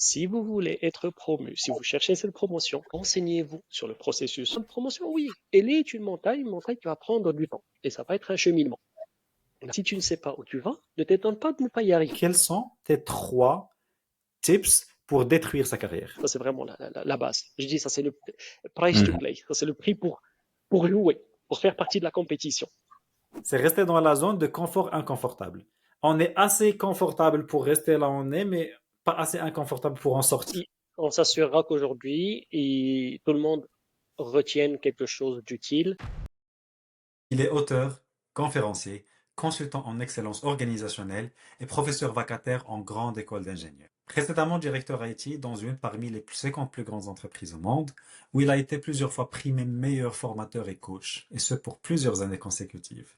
Si vous voulez être promu, si vous cherchez cette promotion, renseignez-vous sur le processus de promotion. Oui, elle est une montagne qui va prendre du temps et ça va être un cheminement. Si tu ne sais pas où tu vas, ne t'étonne pas de ne pas y arriver. Quels sont tes trois tips pour détruire sa carrière? Ça, c'est vraiment la base. Je dis, ça, c'est le price to Mhm. play. Ça, c'est le prix pour jouer, pour faire partie de la compétition. C'est rester dans la zone de confort inconfortable. On est assez confortable pour rester là où on est, mais pas assez inconfortable pour en sortir. Et on s'assurera qu'aujourd'hui, tout le monde retienne quelque chose d'utile. Il est auteur, conférencier, consultant en excellence organisationnelle et professeur vacataire en grande école d'ingénieurs. Précédemment directeur IT dans une parmi les 50 plus grandes entreprises au monde, où il a été plusieurs fois primé meilleur formateur et coach, et ce pour plusieurs années consécutives.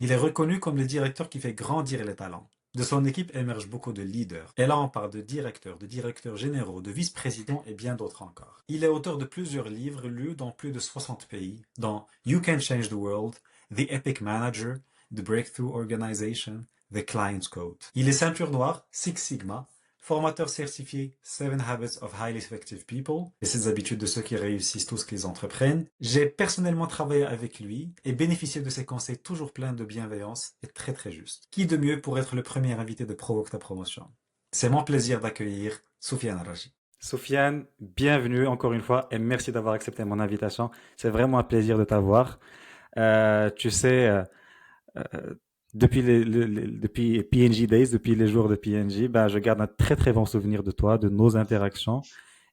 Il est reconnu comme le directeur qui fait grandir les talents. De son équipe émergent beaucoup de leaders. Et là, on parle de directeurs généraux, de vice-présidents et bien d'autres encore. Il est auteur de plusieurs livres lus dans plus de 60 pays, dont You Can Change the World, The Epic Manager, The Breakthrough Organization, The Client's Code. Il est ceinture noire, Six Sigma, formateur certifié Seven Habits of Highly Effective People, et ses habitudes de ceux qui réussissent tout ce qu'ils entreprennent. J'ai personnellement travaillé avec lui et bénéficié de ses conseils toujours pleins de bienveillance et très très justes. Qui de mieux pour être le premier invité de Provoque ta promotion? C'est mon plaisir d'accueillir Soufiane Araji. Soufiane, bienvenue encore une fois et merci d'avoir accepté mon invitation. C'est vraiment un plaisir de t'avoir. Tu sais, euh, depuis PNG Days, depuis les jours de PNG, ben, je garde un très très bon souvenir de toi, de nos interactions.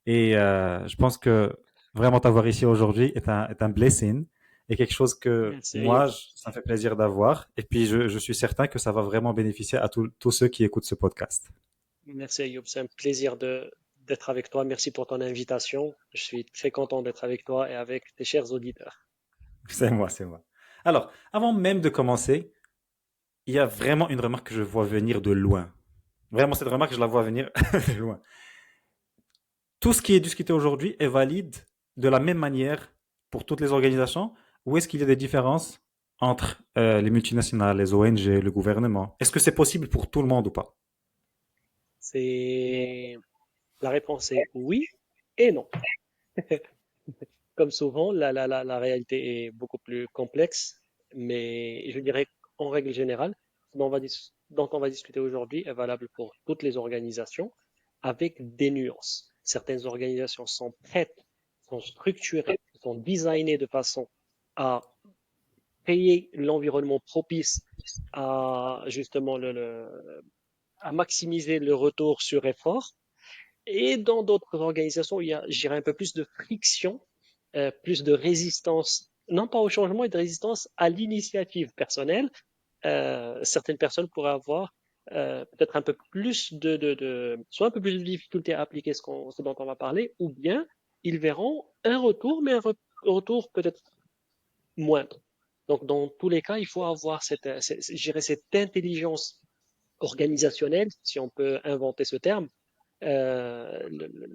Et je pense que vraiment t'avoir ici aujourd'hui est un blessing et quelque chose que Merci, Ayoub. moi, ça me fait plaisir d'avoir. Et puis, je suis certain que ça va vraiment bénéficier à tous ceux qui écoutent ce podcast. Merci, Ayoub. C'est un plaisir d'être avec toi. Merci pour ton invitation. Je suis très content d'être avec toi et avec tes chers auditeurs. C'est moi, c'est moi. Alors, avant même de commencer, il y a vraiment une remarque que je vois venir de loin. Vraiment, cette remarque, je la vois venir de loin. Tout ce qui est discuté aujourd'hui est valide de la même manière pour toutes les organisations ou est-ce qu'il y a des différences entre les multinationales, les ONG, le gouvernement? Est-ce que c'est possible pour tout le monde ou pas? C'est, la réponse est oui et non. Comme souvent, la réalité est beaucoup plus complexe, mais je dirais qu'en règle générale, dont on va discuter aujourd'hui est valable pour toutes les organisations avec des nuances. Certaines organisations sont prêtes, sont structurées, sont designées de façon à créer l'environnement propice à justement à maximiser le retour sur effort. Et dans d'autres organisations, il y a, je dirais, un peu plus de friction, plus de résistance, non pas au changement, et de résistance à l'initiative personnelle. Certaines personnes pourraient avoir peut-être un peu plus soit un peu plus de difficulté à appliquer ce dont on va parler, ou bien ils verront un retour, mais retour peut-être moindre. Donc, dans tous les cas, il faut avoir je dirais, cette intelligence organisationnelle, si on peut inventer ce terme,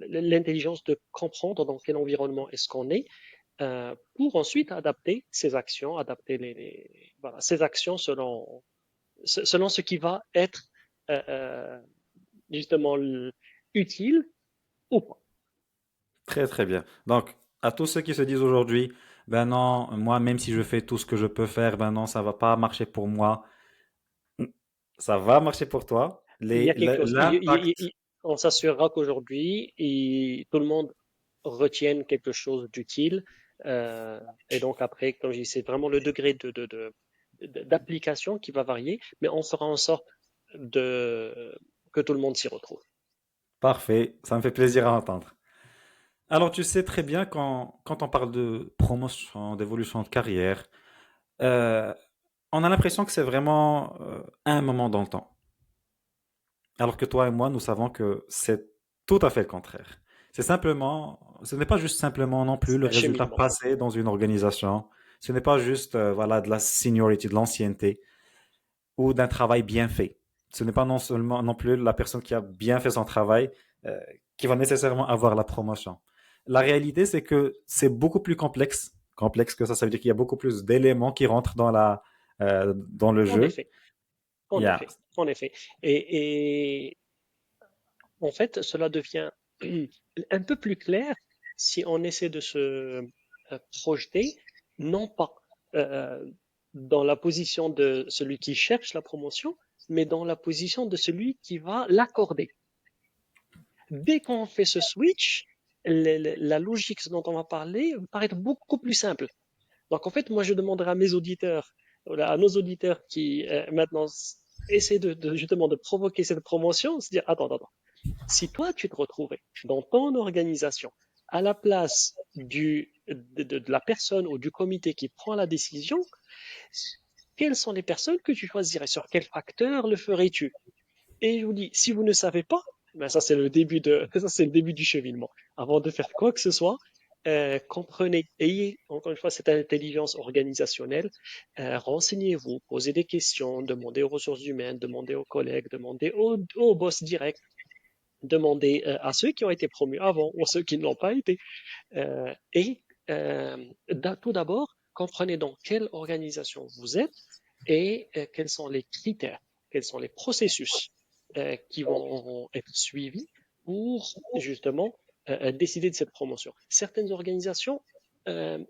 l'intelligence de comprendre dans quel environnement est-ce qu'on est, pour ensuite adapter ses actions, adapter voilà, ses actions selon ce qui va être euh, euh, justement utile ou pas. Très très bien. Donc, à tous ceux qui se disent aujourd'hui, ben non, moi même si je fais tout ce que je peux faire, ben non, ça va pas marcher pour moi. Ça va marcher pour toi. Il y a quelque chose, L'impact. on s'assurera qu'aujourd'hui, tout le monde retienne quelque chose d'utile. euh, et donc après, comme je dis, c'est vraiment le degré d'application qui va varier, mais on fera en sorte que tout le monde s'y retrouve. Parfait, ça me fait plaisir à entendre. Alors, tu sais très bien quand on parle de promotion, d'évolution de carrière, euh, on a l'impression que c'est vraiment un moment dans le temps. Alors que toi et moi, nous savons que c'est tout à fait le contraire. Ce n'est pas juste simplement non plus C'est le un résultat cheminement. passé dans une organisation. Ce n'est pas juste voilà de la seniority, de l'ancienneté ou d'un travail bien fait. Ce n'est pas non seulement non plus la personne qui a bien fait son travail euh, qui va nécessairement avoir la promotion. La réalité, c'est que c'est beaucoup plus complexe. Complexe que ça veut dire qu'il y a beaucoup plus d'éléments qui rentrent dans le En jeu. effet, Il en y a effet, en effet. Et En fait, cela devient un peu plus clair si on essaie de se projeter, non pas euh, dans la position de celui qui cherche la promotion, mais dans la position de celui qui va l'accorder. Dès qu'on fait ce switch, la logique dont on va parler va paraître beaucoup plus simple. Donc en fait, moi je demanderai à mes auditeurs, voilà, à nos auditeurs qui maintenant essaient justement de provoquer cette promotion, se dire attends, attends, attends. Si toi tu te retrouvais dans ton organisation à la place de la personne ou du comité qui prend la décision, quelles sont les personnes que tu choisirais? Sur quel facteur le ferais-tu? Et je vous dis, si vous ne savez pas, ben ça c'est le début ça c'est le début du cheminement. Avant de faire quoi que ce soit, comprenez, ayez encore une fois cette intelligence organisationnelle, renseignez-vous, posez des questions, demandez aux ressources humaines, demandez aux collègues, demandez aux boss directs, demandez à ceux qui ont été promus avant ou à ceux qui ne l'ont pas été. Et tout d'abord, comprenez dans quelle organisation vous êtes et quels sont les critères, quels sont les processus qui vont être suivis pour justement décider de cette promotion. Certaines organisations euh,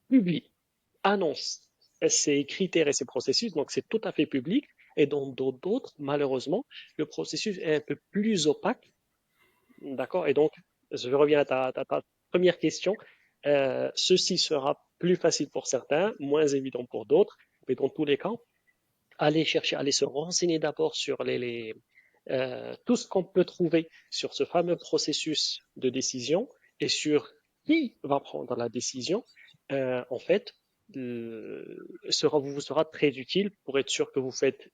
publient, annoncent ces critères et ces processus, donc c'est tout à fait public, et dans d'autres, malheureusement, le processus est un peu plus opaque. D'accord. Et donc, je reviens à ta première question. Ceci sera plus facile pour certains, moins évident pour d'autres, mais dans tous les cas, allez chercher, allez se renseigner d'abord sur tout ce qu'on peut trouver sur ce fameux processus de décision et sur qui va prendre la décision. En fait, vous sera très utile pour être sûr que vous faites,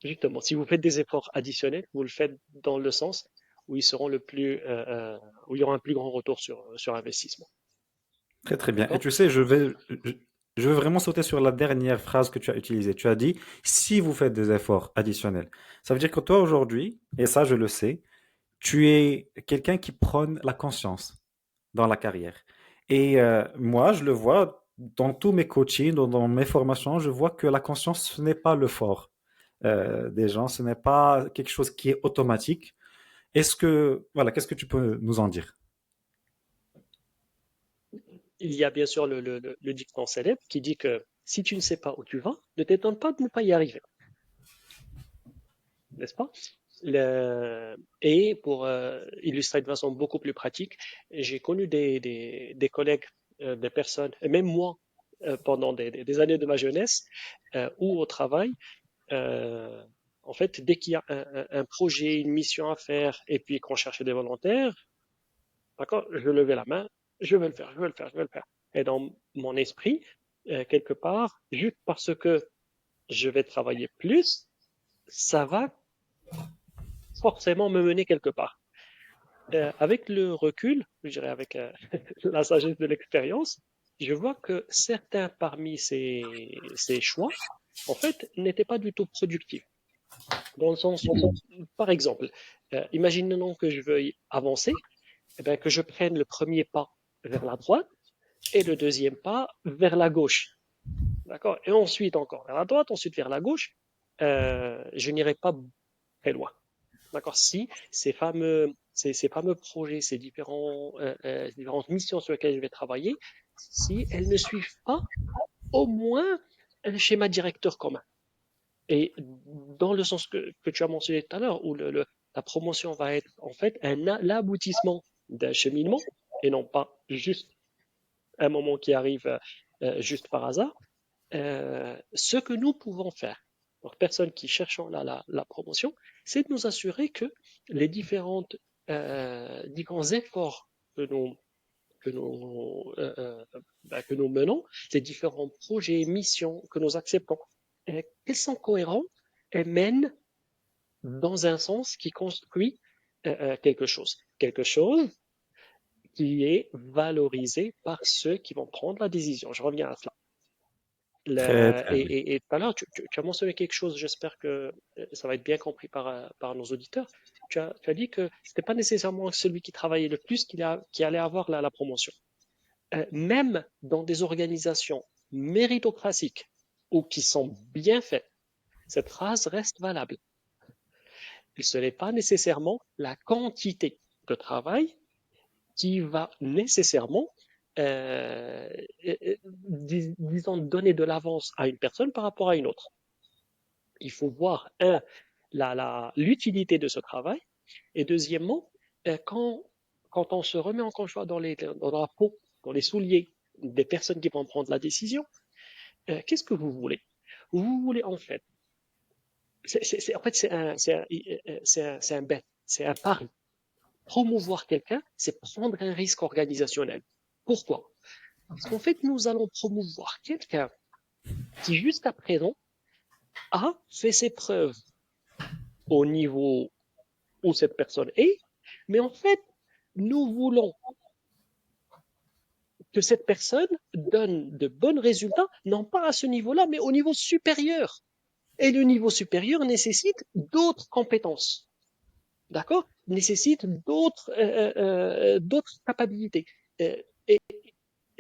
justement, si vous faites des efforts additionnels, vous le faites dans le sens où ils seront où il y aura un plus grand retour sur investissement. Très très bien. Et D'accord? tu sais, je veux vraiment sauter sur la dernière phrase que tu as utilisée. Tu as dit, si vous faites des efforts additionnels. Ça veut dire que toi aujourd'hui, et ça je le sais, tu es quelqu'un qui prône la conscience dans la carrière. Et moi, je le vois dans tous mes coachings, dans mes formations, je vois que la conscience, ce n'est pas le fort des gens, ce n'est pas quelque chose qui est automatique. Voilà, qu'est-ce que tu peux nous en dire? Il y a bien sûr le dicton célèbre qui dit que si tu ne sais pas où tu vas, ne t'étonne pas de ne pas y arriver, n'est-ce pas? Et pour illustrer de façon beaucoup plus pratique, j'ai connu des collègues, des personnes, et même moi, pendant des années de ma jeunesse, ou au travail, euh, en fait, dès qu'il y a un projet, une mission à faire, et puis qu'on cherchait des volontaires, d'accord, je levais la main, je vais le faire, je vais le faire, je vais le faire. Et dans mon esprit, quelque part, juste parce que je vais travailler plus, ça va forcément me mener quelque part. Avec le recul, je dirais avec la sagesse de l'expérience, je vois que certains parmi ces choix, en fait, n'étaient pas du tout productifs. Dans le sens où, par exemple, imaginons que je veuille avancer, eh bien, que je prenne le premier pas vers la droite et le deuxième pas vers la gauche. D'accord? Et ensuite encore vers la droite, ensuite vers la gauche, je n'irai pas très loin. D'accord? Si ces fameux projets, différentes missions sur lesquelles je vais travailler, si elles ne suivent pas au moins un schéma directeur commun. Et dans le sens que tu as mentionné tout à l'heure, où la promotion va être en fait l'aboutissement d'un cheminement et non pas juste un moment qui arrive juste par hasard, ce que nous pouvons faire, donc personnes qui cherchons la promotion, c'est de nous assurer que les différents efforts que nous, que nous menons, les différents projets, missions que nous acceptons, qu'elles sont cohérents et mènent dans un sens qui construit quelque chose qui est valorisé par ceux qui vont prendre la décision. Je reviens à cela. Très très bien. Et tout à l'heure, tu as mentionné quelque chose, j'espère que ça va être bien compris par nos auditeurs. Tu as dit que c'était pas nécessairement celui qui travaillait le plus qui allait avoir la promotion. Même dans des organisations méritocratiques ou qui sont bien faites, cette phrase reste valable. Ce n'est pas nécessairement la quantité de travail qui va nécessairement, euh, disons, donner de l'avance à une personne par rapport à une autre. Il faut voir, l'utilité de ce travail, et deuxièmement, quand on se remet encore une fois dans la peau, dans les souliers des personnes qui vont prendre la décision, qu'est-ce que vous voulez? Vous voulez en fait, en fait, c'est un bet, c'est un pari. Promouvoir quelqu'un, c'est prendre un risque organisationnel. Pourquoi? Parce qu'en fait, nous allons promouvoir quelqu'un qui, jusqu'à présent, a fait ses preuves au niveau où cette personne est, mais en fait, nous voulons que cette personne donne de bons résultats, non pas à ce niveau-là, mais au niveau supérieur. Et le niveau supérieur nécessite d'autres compétences, d'accord? Nécessite d'autres capacités. Et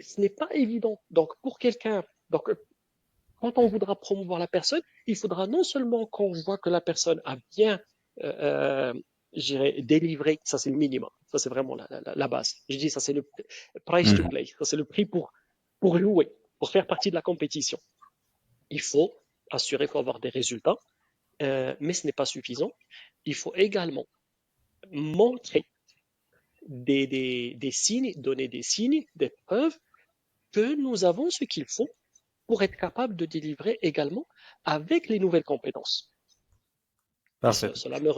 ce n'est pas évident. Donc, pour quelqu'un, donc, quand on voudra promouvoir la personne, il faudra non seulement qu'on voit que la personne a bien, euh, je dirais, délivré, ça c'est le minimum, ça c'est vraiment la base. Je dis ça c'est le price to Mhm. play, ça c'est le prix pour jouer, pour faire partie de la compétition. Il faut assurer, il faut avoir des résultats, mais ce n'est pas suffisant. Il faut également montrer des signes, donner des signes, des preuves que nous avons ce qu'il faut pour être capable de délivrer également avec les nouvelles compétences. Et Parfait. cela me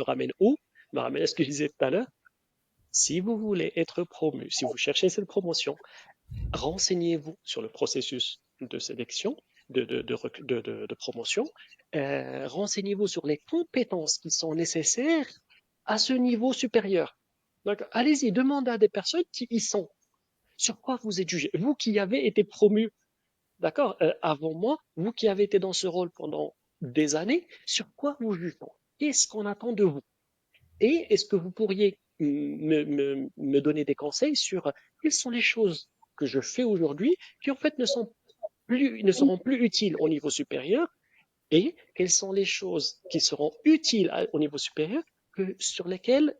ramène où? Me ramène à ce que je disais tout à l'heure. Si vous voulez être promu, si vous cherchez cette promotion, renseignez-vous sur le processus de sélection, de promotion. Renseignez-vous sur les compétences qui sont nécessaires à ce niveau supérieur. Donc, allez-y, demandez à des personnes qui y sont. Sur quoi vous êtes jugé? Vous qui avez été promu, d'accord, avant moi, vous qui avez été dans ce rôle pendant des années, sur quoi vous jugez? Qu'est-ce qu'on attend de vous? Et est-ce que vous pourriez me donner des conseils sur quelles sont les choses que je fais aujourd'hui qui en fait ne seront plus utiles au niveau supérieur et quelles sont les choses qui seront utiles au niveau supérieur sur lesquelles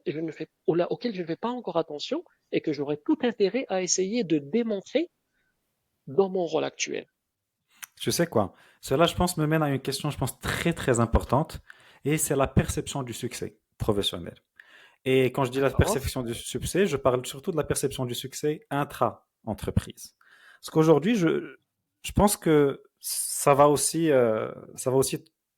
auxquelles je ne fais pas encore attention et que j'aurais tout intérêt à essayer de démontrer dans mon rôle actuel. Tu sais quoi? Cela, je pense, me mène à une question, je pense, très, très importante, et c'est la perception du succès professionnel. Et quand je dis la D'accord? perception du succès, je parle surtout de la perception du succès intra-entreprise. Parce qu'aujourd'hui, je pense que ça va aussi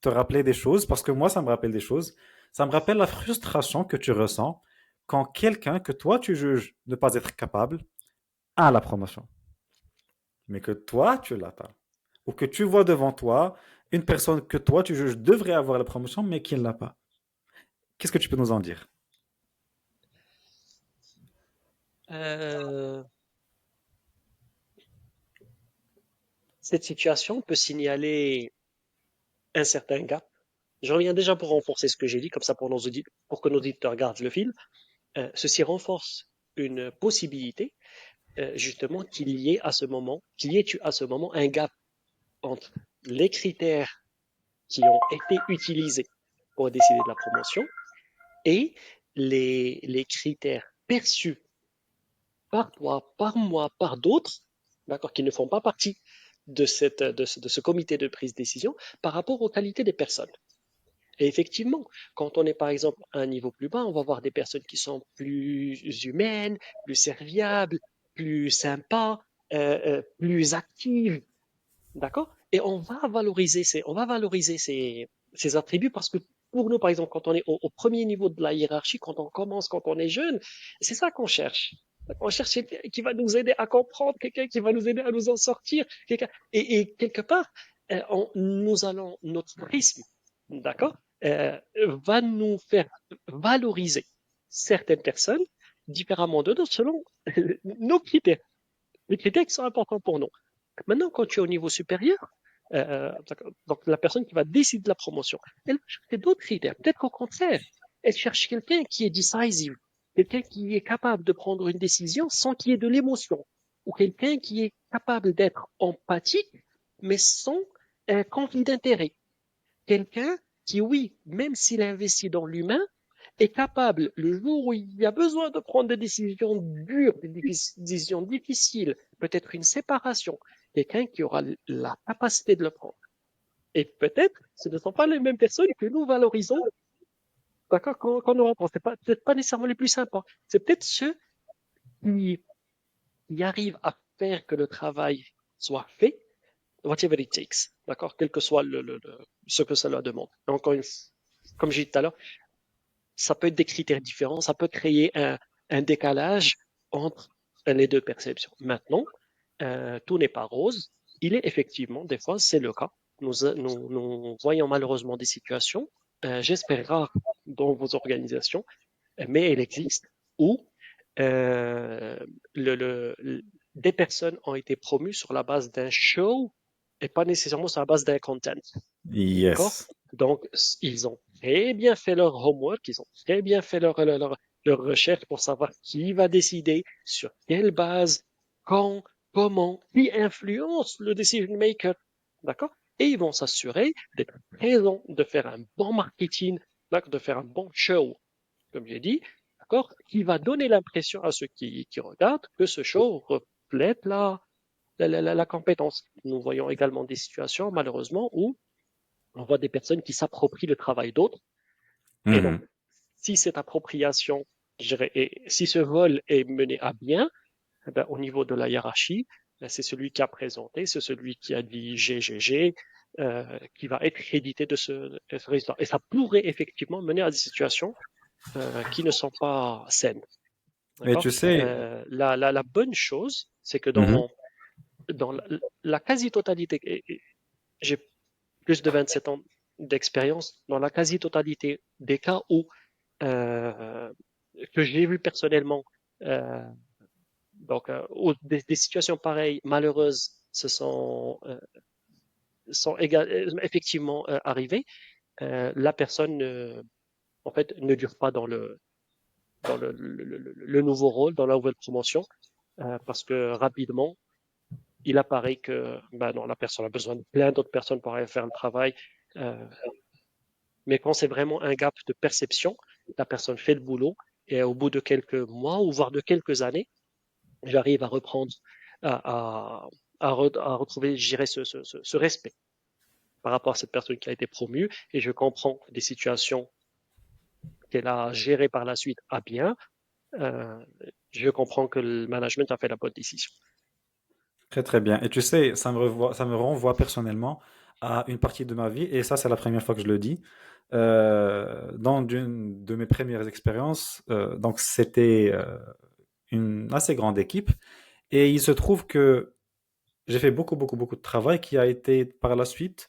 te rappeler des choses, parce que moi, ça me rappelle des choses. Ça me rappelle la frustration que tu ressens quand quelqu'un que toi, tu juges ne pas être capable a la promotion, mais que toi, tu l'as pas. Ou que tu vois devant toi une personne que toi, tu juges devrait avoir la promotion, mais qui ne l'a pas. Qu'est-ce que tu peux nous en dire? Euh, cette situation peut signaler un certain gap. Je reviens déjà pour renforcer ce que j'ai dit, comme ça pour que nos auditeurs gardent le fil. Ceci renforce une possibilité, justement, qu'il y ait eu à ce moment un gap entre les critères qui ont été utilisés pour décider de la promotion et les critères perçus par toi, par moi, par d'autres, d'accord, qui ne font pas partie de ce comité de prise de décision par rapport aux qualités des personnes. Et effectivement, quand on est par exemple à un niveau plus bas, on va voir des personnes qui sont plus humaines, plus serviables, plus sympas, plus actives, d'accord? Et on va valoriser ces attributs parce que pour nous, par exemple, quand on est au premier niveau de la hiérarchie, quand on commence, quand on est jeune, c'est ça qu'on cherche. On cherche quelqu'un qui va nous aider à comprendre, quelqu'un qui va nous aider à nous en sortir, et quelque part, notre prisme, d'accord, va nous faire valoriser certaines personnes différemment de d'autres selon nos critères, les critères qui sont importants pour nous. Maintenant, quand tu es au niveau supérieur, donc la personne qui va décider de la promotion, elle va chercher d'autres critères. Peut-être qu'au contraire, elle cherche quelqu'un qui est decisive, quelqu'un qui est capable de prendre une décision sans qu'il y ait de l'émotion, ou quelqu'un qui est capable d'être empathique, mais sans conflit d'intérêt. Quelqu'un qui, oui, même s'il investit dans l'humain, est capable, le jour où il y a besoin de prendre des décisions dures, décisions difficiles, peut-être une séparation, quelqu'un qui aura la capacité de le prendre. Et peut-être, ce ne sont pas les mêmes personnes que nous valorisons, d'accord, quand nous rencontrons. C'est pas, peut-être pas nécessairement les plus sympas. C'est peut-être ceux qui, qui arrivent à faire que le travail soit fait, whatever it takes, d'accord, quel que soit ce que cela demande. Encore une, comme j'ai dit tout à l'heure, ça peut être des critères différents, ça peut créer un décalage entre les deux perceptions. Maintenant, tout n'est pas rose. Il est effectivement, des fois, c'est le cas. Nous voyons malheureusement des situations, j'espère rares dans vos organisations, mais elles existent, où euh, le, le- des personnes ont été promues sur la base d'un show et pas nécessairement sur la base d'un content. D'accord? Yes. Donc, ils ont très bien fait leur homework, ils ont très bien fait leur recherche pour savoir qui va décider, sur quelle base, quand, comment, qui influence le decision maker. D'accord? Et ils vont s'assurer d'être présents, de faire un bon marketing, d'accord, de faire un bon show, comme j'ai dit, d'accord, qui va donner l'impression à ceux qui regardent que ce show reflète la compétence. Nous voyons également des situations, malheureusement, où on voit des personnes qui s'approprient le travail d'autres. Et donc, Mhm. si cette appropriation, je dirais, et si ce vol est mené à bien, eh ben, au niveau de la hiérarchie, ben, c'est celui qui a présenté, c'est celui qui a dit GGG, qui va être crédité de ce résultat. Et ça pourrait effectivement mener à des situations qui ne sont pas saines. Mais D'accord? tu sais, La bonne chose, c'est que mhm. dans la quasi-totalité, et j'ai plus de 27 ans d'expérience, dans la quasi-totalité des cas où euh, que j'ai vu personnellement, euh, où des situations pareilles, malheureuses, sont effectivement arrivées, la personne en fait, ne dure pas dans le nouveau rôle, dans la nouvelle promotion, parce que rapidement, il apparaît que ben non, la personne a besoin de plein d'autres personnes pour aller faire le travail. Euh, mais quand c'est vraiment un gap de perception, la personne fait le boulot et au bout de quelques mois ou voire de quelques années, j'arrive à reprendre, à, à retrouver, je dirais, ce respect par rapport à cette personne qui a été promue et je comprends des situations qu'elle a gérées par la suite à bien. Euh, je comprends que le management a fait la bonne décision. Très très bien. Et tu sais, ça me renvoie personnellement à une partie de ma vie, et ça c'est la première fois que je le dis. Dans une de mes premières expériences, donc c'était une assez grande équipe, et il se trouve que j'ai fait beaucoup de travail qui a été par la suite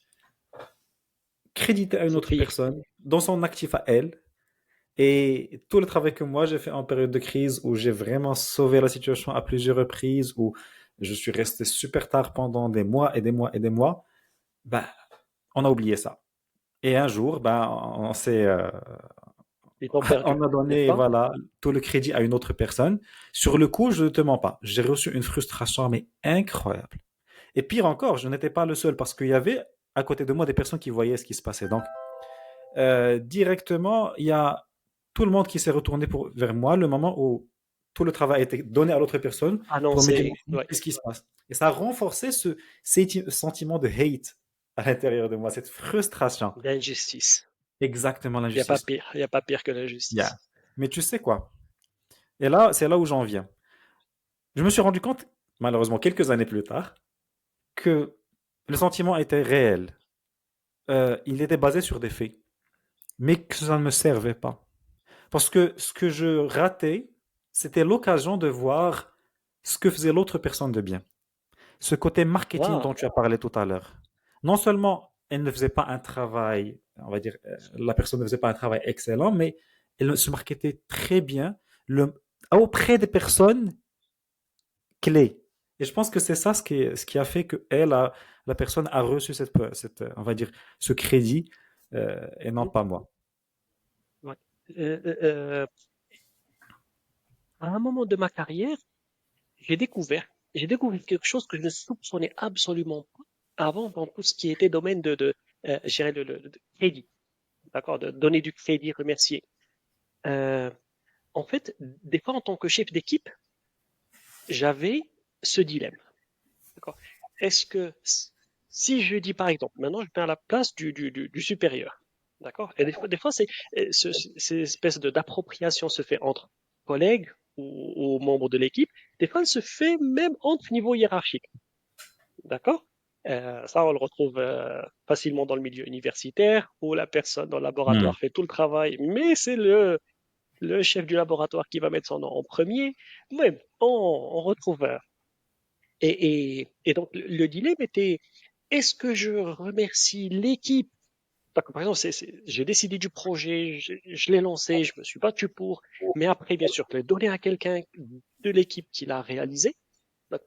crédité à une autre Oublié. personne dans son actif à elle. Et tout le travail que moi j'ai fait en période de crise où j'ai vraiment sauvé la situation à plusieurs reprises, où je suis resté super tard pendant des mois et des mois et des mois, ben, on a oublié ça. Et un jour, ben, on s'est, Ils t'ont perdu, on a n'est-ce donné, pas? voilà, tout le crédit à une autre personne. Sur le coup, je ne te mens pas. J'ai reçu une frustration, mais incroyable. Et pire encore, je n'étais pas le seul parce qu'il y avait à côté de moi des personnes qui voyaient ce qui se passait. Donc, directement, il y a tout le monde qui s'est retourné vers moi le moment où tout le travail a été donné à l'autre personne pour me dire Annoncé, ouais, qu'est-ce qui se passe. Et ça a renforcé ce sentiment de hate à l'intérieur de moi, cette frustration. d'injustice. Exactement Il n'y a pas l'injustice. pire, il n'y a pas pire que Yeah. l'injustice. Mais tu sais quoi? Et là, c'est là où j'en viens. Je me suis rendu compte, malheureusement quelques années plus tard, que le sentiment était réel. Il était basé sur des faits, mais que ça ne me servait pas. Parce que ce que je ratais, c'était l'occasion de voir ce que faisait l'autre personne de bien. Ce côté marketing Waouh, dont tu as parlé tout à l'heure. Non seulement elle ne faisait pas un travail, on va dire, la personne ne faisait pas un travail excellent, mais elle se marketait très bien auprès des personnes clés. Et je pense que c'est ça ce qui a fait que la personne a reçu on va dire, ce crédit et non pas moi. ouais. Euh, euh, euh, à un moment de ma carrière, j'ai découvert quelque chose que je ne soupçonnais absolument pas avant dans tout ce qui était domaine je dirais de crédit. d'accord, de donner du crédit, remercier. Euh, En fait, des fois, en tant que chef d'équipe, j'avais ce dilemme. D'accord. Est-ce que si je dis par exemple, maintenant je mets à la place du supérieur, d'accord? Et des fois cette espèce d'appropriation se fait entre collègues ou membres de l'équipe. Des fois, elle se fait même entre niveaux hiérarchiques, d'accord? Ça, on le retrouve facilement dans le milieu universitaire où la personne dans le Hmm. laboratoire fait tout le travail, mais c'est le chef du laboratoire qui va mettre son nom en premier. Même, on retrouve et donc, le dilemme était, est-ce que je remercie l'équipe? Par exemple, j'ai décidé du projet, je l'ai lancé, je me suis battu pour, mais après, bien sûr, je l'ai donné à quelqu'un de l'équipe qui l'a réalisé.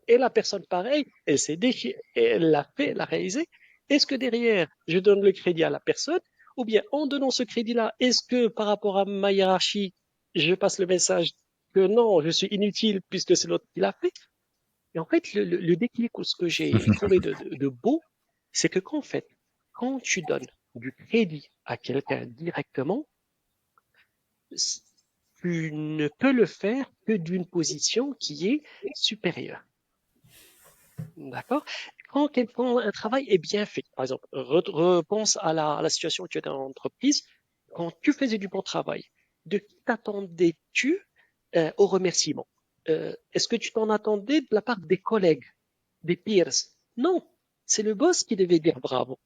Et la personne, pareil, elle s'est défiée, elle l'a fait, elle l'a réalisé. Est-ce que derrière, je donne le crédit à la personne? Ou bien, en donnant ce crédit-là, est-ce que par rapport à ma hiérarchie, je passe le message que non, je suis inutile puisque c'est l'autre qui l'a fait? Et en fait, le déclic ou ce que j'ai trouvé de beau, c'est que qu'en fait, quand tu donnes du crédit à quelqu'un directement, tu ne peux le faire que d'une position qui est supérieure. D'accord? Quand un travail est bien fait, par exemple, repense à la situation où tu étais en entreprise, quand tu faisais du bon travail, de qui t'attendais-tu au remerciement? Est-ce que tu t'en attendais de la part des collègues, des peers? Non, c'est le boss qui devait dire bravo.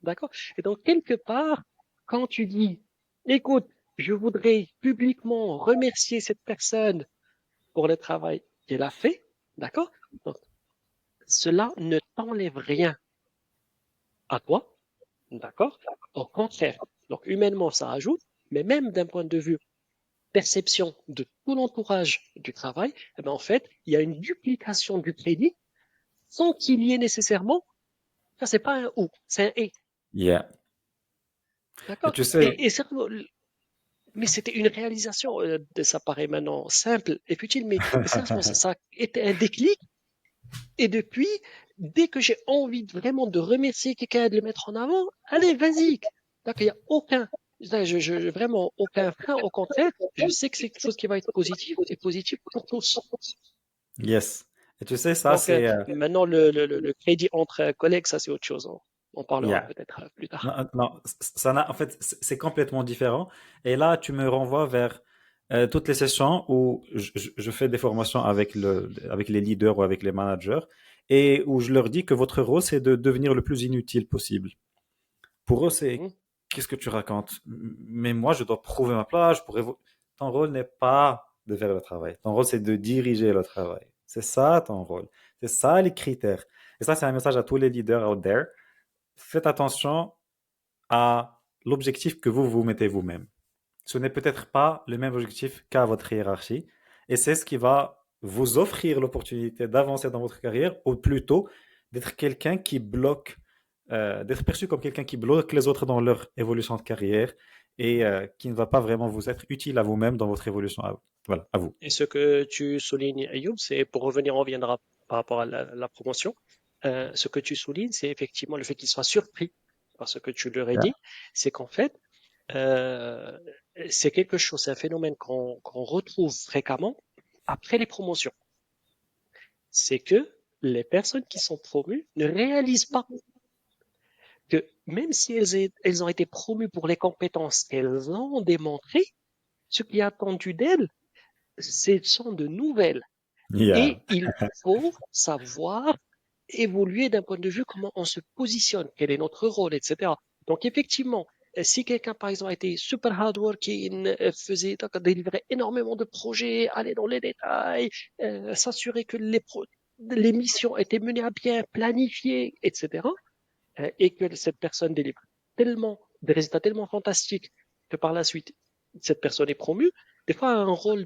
D'accord? Et donc, quelque part, quand tu dis, écoute, je voudrais publiquement remercier cette personne pour le travail qu'elle a fait, d'accord? Donc, cela ne t'enlève rien à toi, d'accord? Au contraire. Donc, humainement, ça ajoute, mais même d'un point de vue perception de tout l'entourage du travail, eh ben, en fait, il y a une duplication du crédit sans qu'il y ait nécessairement, ça c'est pas un ou, c'est un et, Yeah. Et d'accord? tu sais, Et c'est mais c'était une réalisation, ça paraît maintenant simple et futile, mais sincèrement, ça a été un déclic. Et depuis, dès que j'ai envie vraiment de remercier quelqu'un, de le mettre en avant, allez, vas-y. D'accord, il n'y a vraiment aucun frein. Au contraire, je sais que c'est quelque chose qui va être positif et positif pour tous. yes. Et tu sais, ça, Donc, c'est, maintenant, le crédit entre collègues, ça, c'est autre chose. On parlera yeah. peut-être plus tard. Non, non, ça n'a, en fait, c'est complètement différent. Et là, tu me renvoies vers toutes les sessions où je fais des formations avec les leaders ou avec les managers et où je leur dis que votre rôle, c'est de devenir le plus inutile possible. Pour eux, c'est Mhm. qu'est-ce que tu racontes? Mais moi, je dois prouver ma place. Ton rôle n'est pas de faire le travail. Ton rôle, c'est de diriger le travail. C'est ça ton rôle. C'est ça les critères. Et ça, c'est un message à tous les leaders out there. Faites attention à l'objectif que vous vous mettez vous-même. Ce n'est peut-être pas le même objectif qu'à votre hiérarchie. Et c'est ce qui va vous offrir l'opportunité d'avancer dans votre carrière, ou plutôt d'être quelqu'un qui bloque, d'être perçu comme quelqu'un qui bloque les autres dans leur évolution de carrière et qui ne va pas vraiment vous être utile à vous-même dans votre évolution voilà, à vous. Et ce que tu soulignes, Ayoub, c'est pour revenir, on reviendra par rapport à la promotion. Ce que tu soulignes, c'est effectivement le fait qu'il soit surpris par ce que tu leur as Yeah. dit. C'est qu'en fait, euh, c'est quelque chose, c'est un phénomène qu'on retrouve fréquemment après les promotions. C'est que les personnes qui sont promues ne réalisent pas que même si elles ont été promues pour les compétences qu'elles ont démontrées, ce qui est attendu d'elles, ce sont de nouvelles. Yeah. Et il faut savoir évoluer d'un point de vue comment on se positionne, quel est notre rôle, etc. Donc effectivement, si quelqu'un par exemple a été super hardworking, faisait donc, délivrer énormément de projets, aller dans les détails, s'assurer que les missions étaient menées à bien, planifiées, etc. Et que cette personne délivre tellement des résultats tellement fantastiques que par la suite cette personne est promue, des fois a un rôle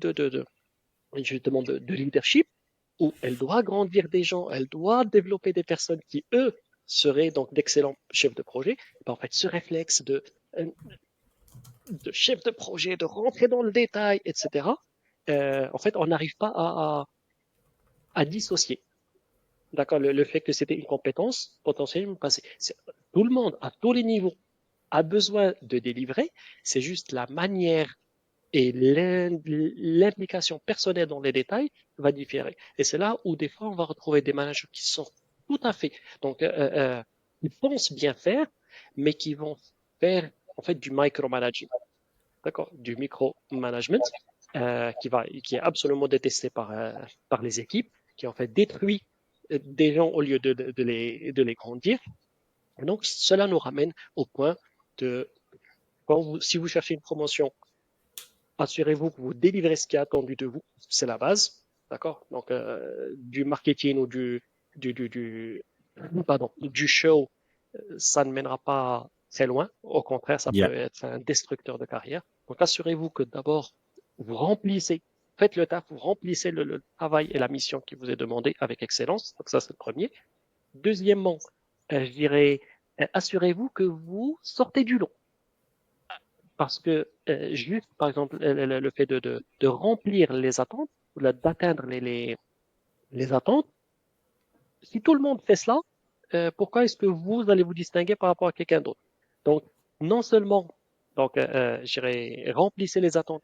justement de leadership où elle doit grandir des gens, elle doit développer des personnes qui, eux, seraient donc d'excellents chefs de projet. Ben, en fait, ce réflexe de chef de projet, de rentrer dans le détail, etc., en fait, on n'arrive pas à dissocier. D'accord, le fait que c'était une compétence potentiellement passée. Tout le monde, à tous les niveaux, a besoin de délivrer, c'est juste la manière et l'implication personnelle dans les détails va différer. Et c'est là où des fois on va retrouver des managers qui sont tout à fait, donc ils pensent bien faire, mais qui vont faire en fait du micromanaging, d'accord, du micromanagement qui est absolument détesté par les équipes, qui en fait détruit des gens au lieu de les grandir. Et donc cela nous ramène au point de si vous cherchez une promotion, assurez-vous que vous délivrez ce qui est attendu de vous. C'est la base. D'accord? Donc, du marketing ou du show, ça ne mènera pas très loin. Au contraire, ça Yeah. peut être un destructeur de carrière. Donc, assurez-vous que d'abord, vous remplissez, faites le taf, vous remplissez le travail et la mission qui vous est demandée avec excellence. Donc, ça, c'est le premier. Deuxièmement, je dirais, assurez-vous que vous sortez du lot. Parce que juste, par exemple, le fait de remplir les attentes, d'atteindre les attentes, si tout le monde fait cela, pourquoi est-ce que vous allez vous distinguer par rapport à quelqu'un d'autre? Donc, non seulement, donc, je dirais, remplissez les attentes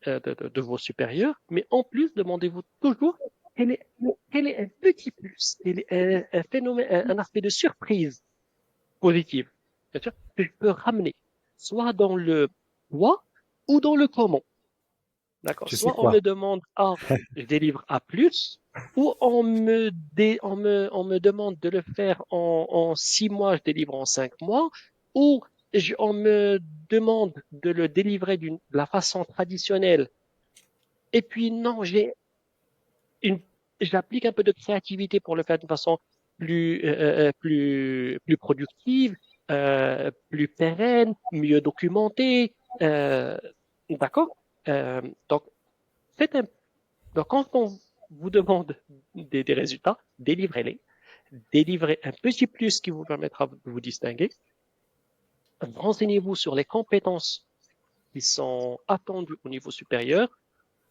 de vos supérieurs, mais en plus, demandez-vous toujours quel est, quel est un petit plus, quel est un phénomène, un aspect de surprise positive, bien sûr, que je peux ramener, soit dans le quoi ou dans le comment. D'accord. Tu sais Soit on me quoi? demande A, je délivre A+, ou on me demande de le faire en 6 mois, je délivre en 5 mois, ou on me demande de le délivrer de la façon traditionnelle. Et puis non, une, j'applique un peu de créativité pour le faire d'une façon plus productive, plus pérenne, mieux documentée. D'accord? Donc, faites un Donc, quand on vous demande des résultats, délivrez-les. Délivrez un petit plus qui vous permettra de vous distinguer. Renseignez-vous sur les compétences qui sont attendues au niveau supérieur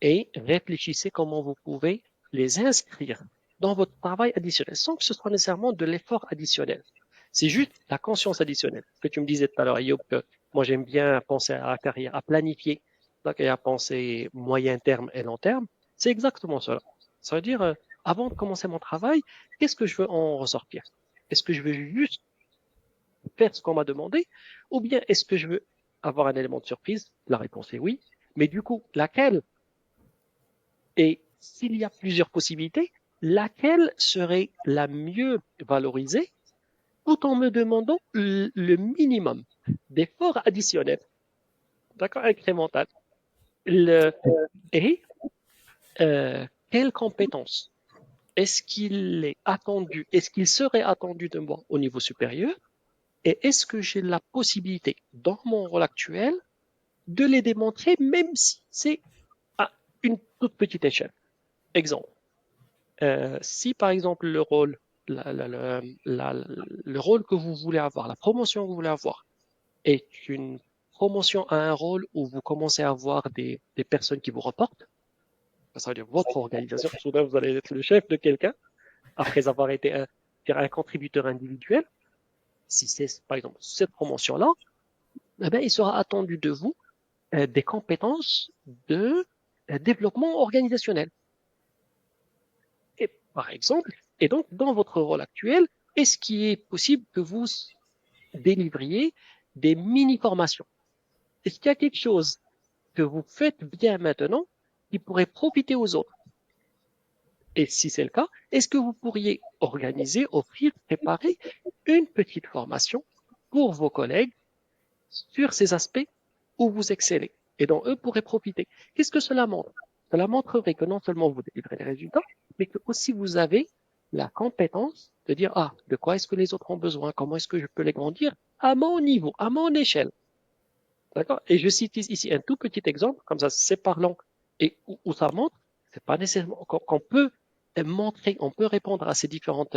et réfléchissez comment vous pouvez les inscrire dans votre travail additionnel sans que ce soit nécessairement de l'effort additionnel. C'est juste la conscience additionnelle. Ce que tu me disais tout à l'heure, Ayoub, que moi j'aime bien penser à la carrière, à planifier, et à penser moyen terme et long terme. C'est exactement cela. Ça veut dire, avant de commencer mon travail, qu'est-ce que je veux en ressortir? Est-ce que je veux juste faire ce qu'on m'a demandé ou bien est-ce que je veux avoir un élément de surprise? La réponse est oui. Mais du coup, laquelle? Et s'il y a plusieurs possibilités, laquelle serait la mieux valorisée tout en me demandant le minimum d'efforts additionnels, d'accord, incrémental. Le, et quelles compétences est-ce qu'il est attendu, est-ce qu'il serait attendu de moi au niveau supérieur et est-ce que j'ai la possibilité dans mon rôle actuel de les démontrer même si c'est à une toute petite échelle. Exemple. Si par exemple le rôle, le rôle que vous voulez avoir, la promotion que vous voulez avoir, est une promotion à un rôle où vous commencez à avoir des personnes qui vous reportent, ça veut dire votre organisation, soudain vous allez être le chef de quelqu'un après avoir été un contributeur individuel. Si c'est par exemple cette promotion-là, eh bien, il sera attendu de vous des compétences de développement organisationnel. Et par exemple, et donc dans votre rôle actuel, est-ce qu'il est possible que vous délivriez des mini-formations? Est-ce qu'il y a quelque chose que vous faites bien maintenant qui pourrait profiter aux autres? Et si c'est le cas, est-ce que vous pourriez organiser, offrir, préparer une petite formation pour vos collègues sur ces aspects où vous excellez et dont eux pourraient profiter? Qu'est-ce que cela montre? Cela montrerait que non seulement vous délivrez les résultats, mais que aussi vous avez la compétence de dire, ah, de quoi est-ce que les autres ont besoin? Comment est-ce que je peux les grandir à mon niveau, à mon échelle? D'accord? Et je cite ici un tout petit exemple, comme ça c'est parlant, et où ça montre, c'est pas nécessairement qu'on peut montrer, on peut répondre à ces différentes,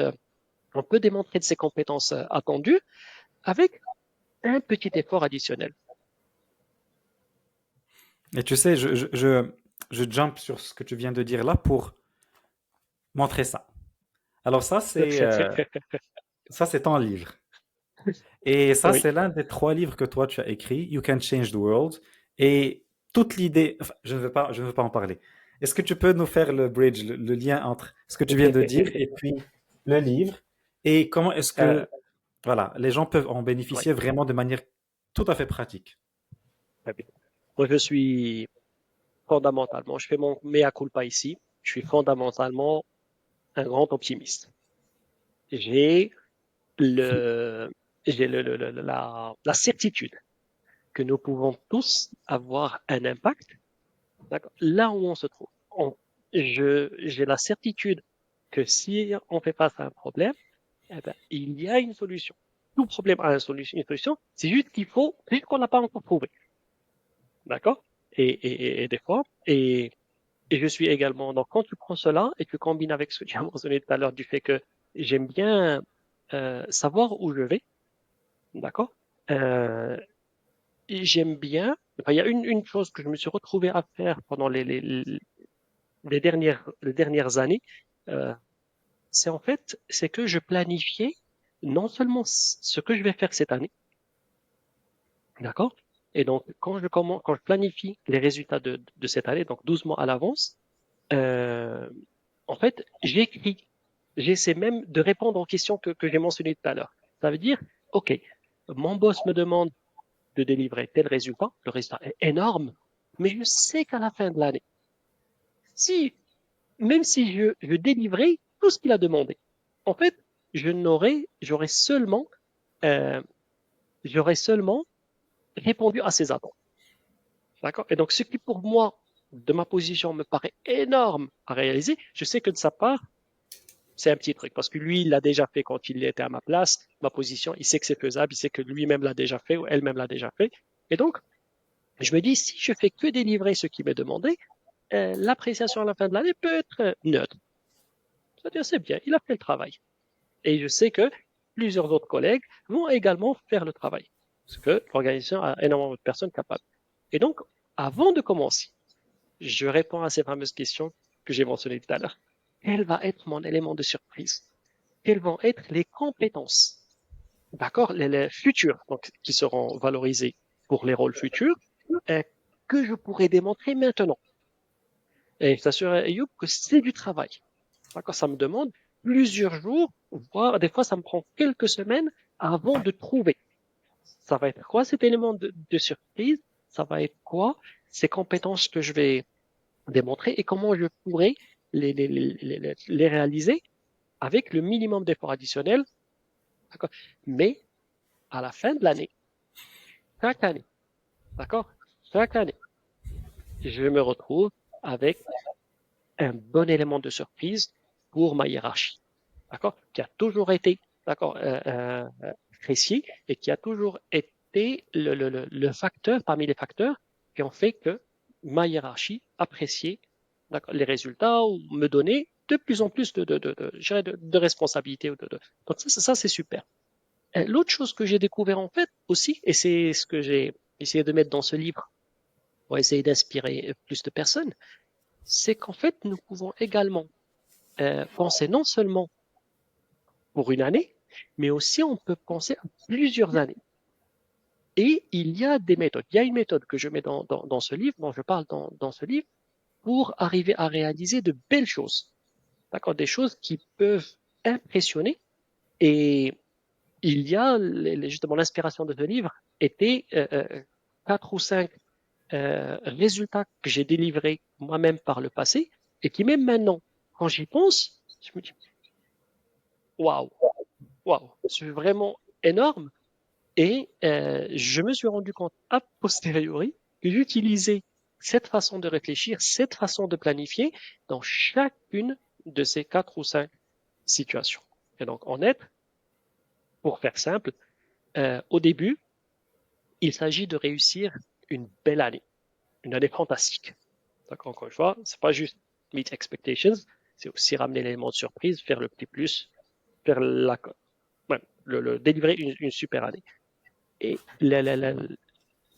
on peut démontrer de ces compétences attendues avec un petit effort additionnel. Et tu sais, je jump sur ce que tu viens de dire là pour montrer ça. Alors ça, c'est ton livre. Et ça, Oui. c'est l'un des trois livres que toi, tu as écrit, You Can Change the World. Et toute l'idée, enfin, je ne veux pas en parler. Est-ce que tu peux nous faire le bridge, le lien entre ce que tu viens de dire et puis le livre? Et comment est-ce Euh, que, voilà, les gens peuvent en oui, bénéficier vraiment de manière tout à fait pratique? très bien. Moi, je suis fondamentalement, je fais mon mea culpa ici, je suis fondamentalement un grand optimiste. J'ai le, j'ai la certitude que nous pouvons tous avoir un impact, d'accord, là où on se trouve. J'ai la certitude que si on fait face à un problème, eh ben, il y a une solution. Tout problème a une solution. C'est juste qu'on n'a pas encore trouvé. D'accord? Et des fois, et je suis également, donc quand tu prends cela et tu combines avec ce que tu as mentionné tout à l'heure du fait que j'aime bien savoir où je vais, d'accord? Euh, et j'aime bien, enfin, il y a une chose que je me suis retrouvé à faire pendant les dernières années, euh, c'est que je planifiais non seulement ce que je vais faire cette année, d'accord? Et donc, quand je planifie les résultats de cette année, donc 12 mois à l'avance, euh, en fait, j'écris. J'essaie même de répondre aux questions que j'ai mentionnées tout à l'heure. Ça veut dire, OK, mon boss me demande de délivrer tel résultat, le résultat est énorme, mais je sais qu'à la fin de l'année, si, même si je délivrais tout ce qu'il a demandé, en fait, j'aurais euh, j'aurais seulement répondu à ses attentes. D'accord? Et donc, ce qui pour moi, de ma position, me paraît énorme à réaliser, je sais que de sa part, c'est un petit truc parce que lui, il l'a déjà fait quand il était à ma place, ma position, il sait que c'est faisable, il sait que lui-même l'a déjà fait ou elle-même l'a déjà fait. Et donc, je me dis, si je fais que délivrer ce qui m'est demandé, l'appréciation à la fin de l'année peut être neutre. C'est-à-dire, c'est bien, il a fait le travail. Et je sais que plusieurs autres collègues vont également faire le travail. Parce que l'organisation a énormément de personnes capables. Et donc, avant de commencer, je réponds à ces fameuses questions que j'ai mentionnées tout à l'heure. Quel va être mon élément de surprise? Quelles vont être les compétences, d'accord, les futures, donc, qui seront valorisées pour les rôles futurs, euh, que je pourrais démontrer maintenant. Et je t'assure, Ayoub, que c'est du travail. D'accord, ça me demande plusieurs jours, voire des fois ça me prend quelques semaines avant de trouver. Ça va être quoi cet élément de surprise? Ça va être quoi ces compétences que je vais démontrer et comment je pourrais les réaliser avec le minimum d'efforts additionnels. D'accord. Mais à la fin de l'année, chaque année, d'accord, chaque année, je me retrouve avec un bon élément de surprise pour ma hiérarchie, d'accord, qui a toujours été, d'accord, apprécié et qui a toujours été le facteur parmi les facteurs qui ont fait que ma hiérarchie appréciait, d'accord, les résultats ou me donnait de plus en plus de responsabilités. Donc ça c'est super. L'autre chose que j'ai découvert en fait aussi, et c'est ce que j'ai essayé de mettre dans ce livre pour essayer d'inspirer plus de personnes, c'est qu'en fait, nous pouvons également penser non seulement pour une année, mais aussi on peut penser à plusieurs années. Et il y a des méthodes. Il y a une méthode que je mets dans ce livre, dont je parle dans ce livre, pour arriver à réaliser de belles choses. D'accord? Des choses qui peuvent impressionner. Et il y a, justement, l'inspiration de ce livre était quatre ou cinq résultats que j'ai délivrés moi-même par le passé et qui même maintenant, quand j'y pense, je me dis, waouh, waouh, c'est vraiment énorme. Et je me suis rendu compte a posteriori que j'utilisais cette façon de réfléchir, cette façon de planifier dans chacune de ces quatre ou cinq situations. Et donc, en net, pour faire simple, au début, il s'agit de réussir une belle année, une année fantastique. Donc, encore une fois, c'est pas juste meet expectations, c'est aussi ramener l'élément de surprise, faire le petit plus, faire ouais, délivrer une super année. Et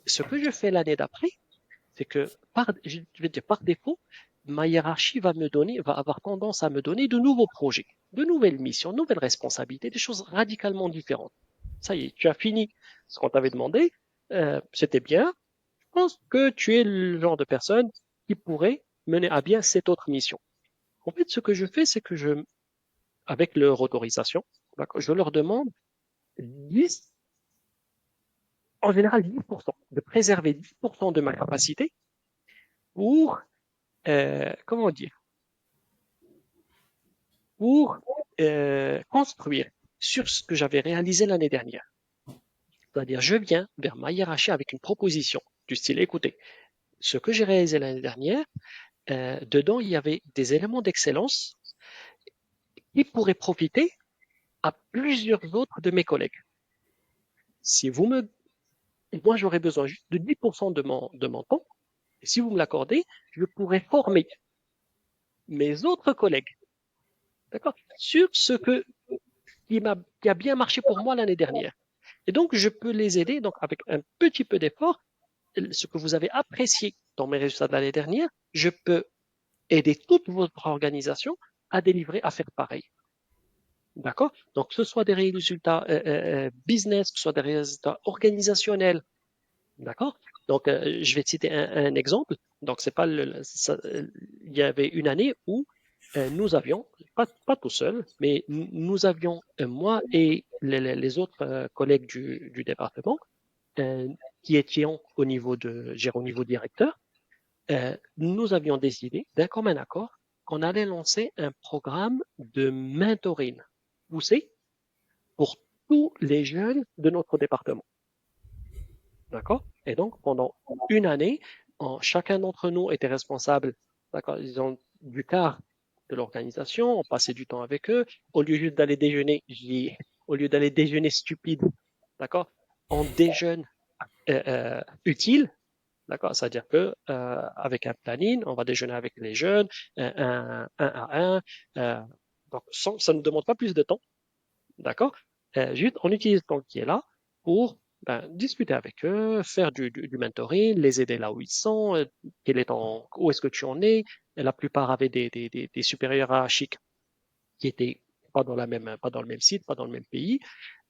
ce que je fais l'année d'après, c'est que je vais dire par défaut, ma hiérarchie va avoir tendance à me donner de nouveaux projets, de nouvelles missions, de nouvelles responsabilités, des choses radicalement différentes. Ça y est, tu as fini ce qu'on t'avait demandé. C'était bien. Je pense que tu es le genre de personne qui pourrait mener à bien cette autre mission. En fait, ce que je fais, c'est que avec leur autorisation, d'accord, je leur demande 10, en général 10%, de préserver 10% de ma capacité pour, comment dire, pour construire sur ce que j'avais réalisé l'année dernière. C'est-à-dire, je viens vers ma hiérarchie avec une proposition du style, écoutez, ce que j'ai réalisé l'année dernière, dedans, il y avait des éléments d'excellence qui pourraient profiter à plusieurs autres de mes collègues. Si vous me, moi, j'aurais besoin juste de 10% de mon temps, et si vous me l'accordez, je pourrais former mes autres collègues, d'accord, sur ce qui a bien marché pour moi l'année dernière. Et donc, je peux les aider, donc, avec un petit peu d'effort, ce que vous avez apprécié dans mes résultats de l'année dernière, je peux aider toute votre organisation à délivrer, à faire pareil. D'accord? Donc, que ce soit des résultats business, que ce soit des résultats organisationnels. D'accord? Donc, je vais te citer un exemple. Donc, c'est pas il y avait une année où nous avions, pas tout seul, mais nous avions, moi et les autres collègues du département, euh, qui étions au niveau directeur, nous avions décidé d'un commun accord qu'on allait lancer un programme de mentoring poussé pour tous les jeunes de notre département. D'accord? Et donc, pendant une année, chacun d'entre nous était responsable, d'accord, disons, du quart de l'organisation, on passait du temps avec eux. Au lieu juste d'aller déjeuner, au lieu d'aller déjeuner stupide, d'accord, on déjeune utile. D'accord? C'est-à-dire que avec un planning, on va déjeuner avec les jeunes, un à un. Donc, ça ne demande pas plus de temps. D'accord? Juste, on utilise le temps qui est là pour discuter avec eux, faire du mentoring, les aider là où ils sont, où est-ce que tu en es. Et la plupart avaient des supérieurs hiérarchiques qui étaient pas dans le même site, pas dans le même pays.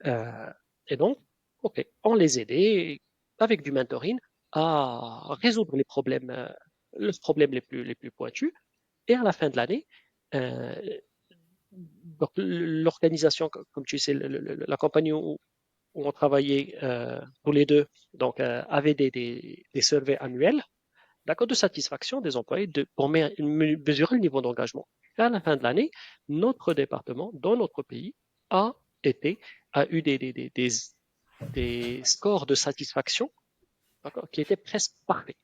Euh, et donc, OK, on les aidait avec du mentoring à résoudre les problèmes les plus pointus. Et à la fin de l'année, euh, donc l'organisation, comme tu sais, la compagnie où on travaillait tous les deux, donc avait des surveys annuels, d'accord, de satisfaction des employés pour mesurer le niveau d'engagement. Et à la fin de l'année, notre département, dans notre pays, a été, a eu des scores de satisfaction, d'accord, qui étaient presque parfaits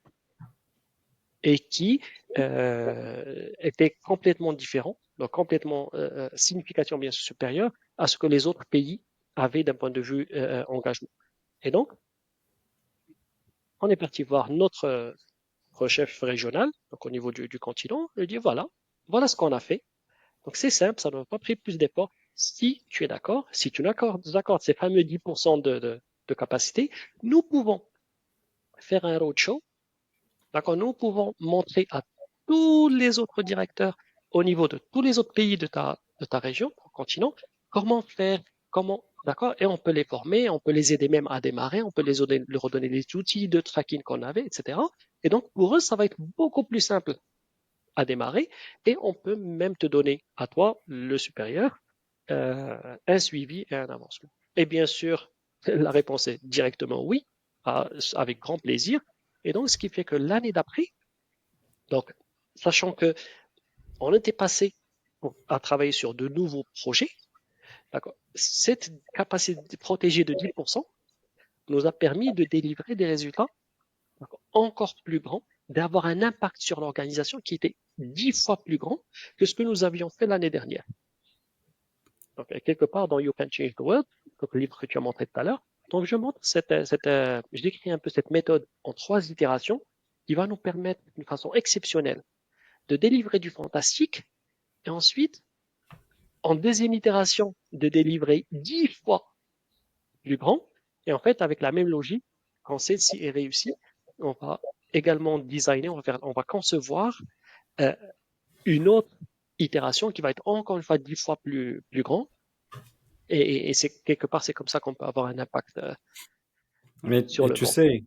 et qui étaient complètement différents, donc complètement significativement bien supérieurs à ce que les autres pays avaient d'un point de vue engagement. Et donc, on est parti voir notre chef régional, donc au niveau du continent, et lui dit voilà, voilà ce qu'on a fait. Donc c'est simple, ça n'a pas pris plus d'efforts. Si tu es d'accord, si tu accordes ces fameux 10% de capacité, nous pouvons faire un roadshow. D'accord, nous pouvons montrer à tous les autres directeurs au niveau de tous les autres pays de ta région, ton continent, comment faire, d'accord, et on peut les former, on peut les aider même à démarrer, on peut leur redonner les outils de tracking qu'on avait, etc. Et donc, pour eux, ça va être beaucoup plus simple à démarrer et on peut même te donner à toi, le supérieur, un suivi et un avancement. Et bien sûr, la réponse est directement oui, avec grand plaisir. Et donc, ce qui fait que l'année d'après, donc, sachant que on était passé à travailler sur de nouveaux projets, d'accord, cette capacité protégée de 10% nous a permis de délivrer des résultats encore plus grands, d'avoir un impact sur l'organisation qui était 10 fois plus grand que ce que nous avions fait l'année dernière. Donc, quelque part dans You Can Change the World, donc le livre que tu as montré tout à l'heure, donc je montre je décris un peu cette méthode en 3 itérations qui va nous permettre d'une façon exceptionnelle de délivrer du fantastique et ensuite, en deuxième itération, de délivrer 10 fois plus grand. Et en fait, avec la même logique, quand celle-ci est réussie, on va également designer, on va concevoir euh, une autre itération qui va être encore une fois 10 fois plus grand Et c'est quelque part, c'est comme ça qu'on peut avoir un impact Mais sur le monde.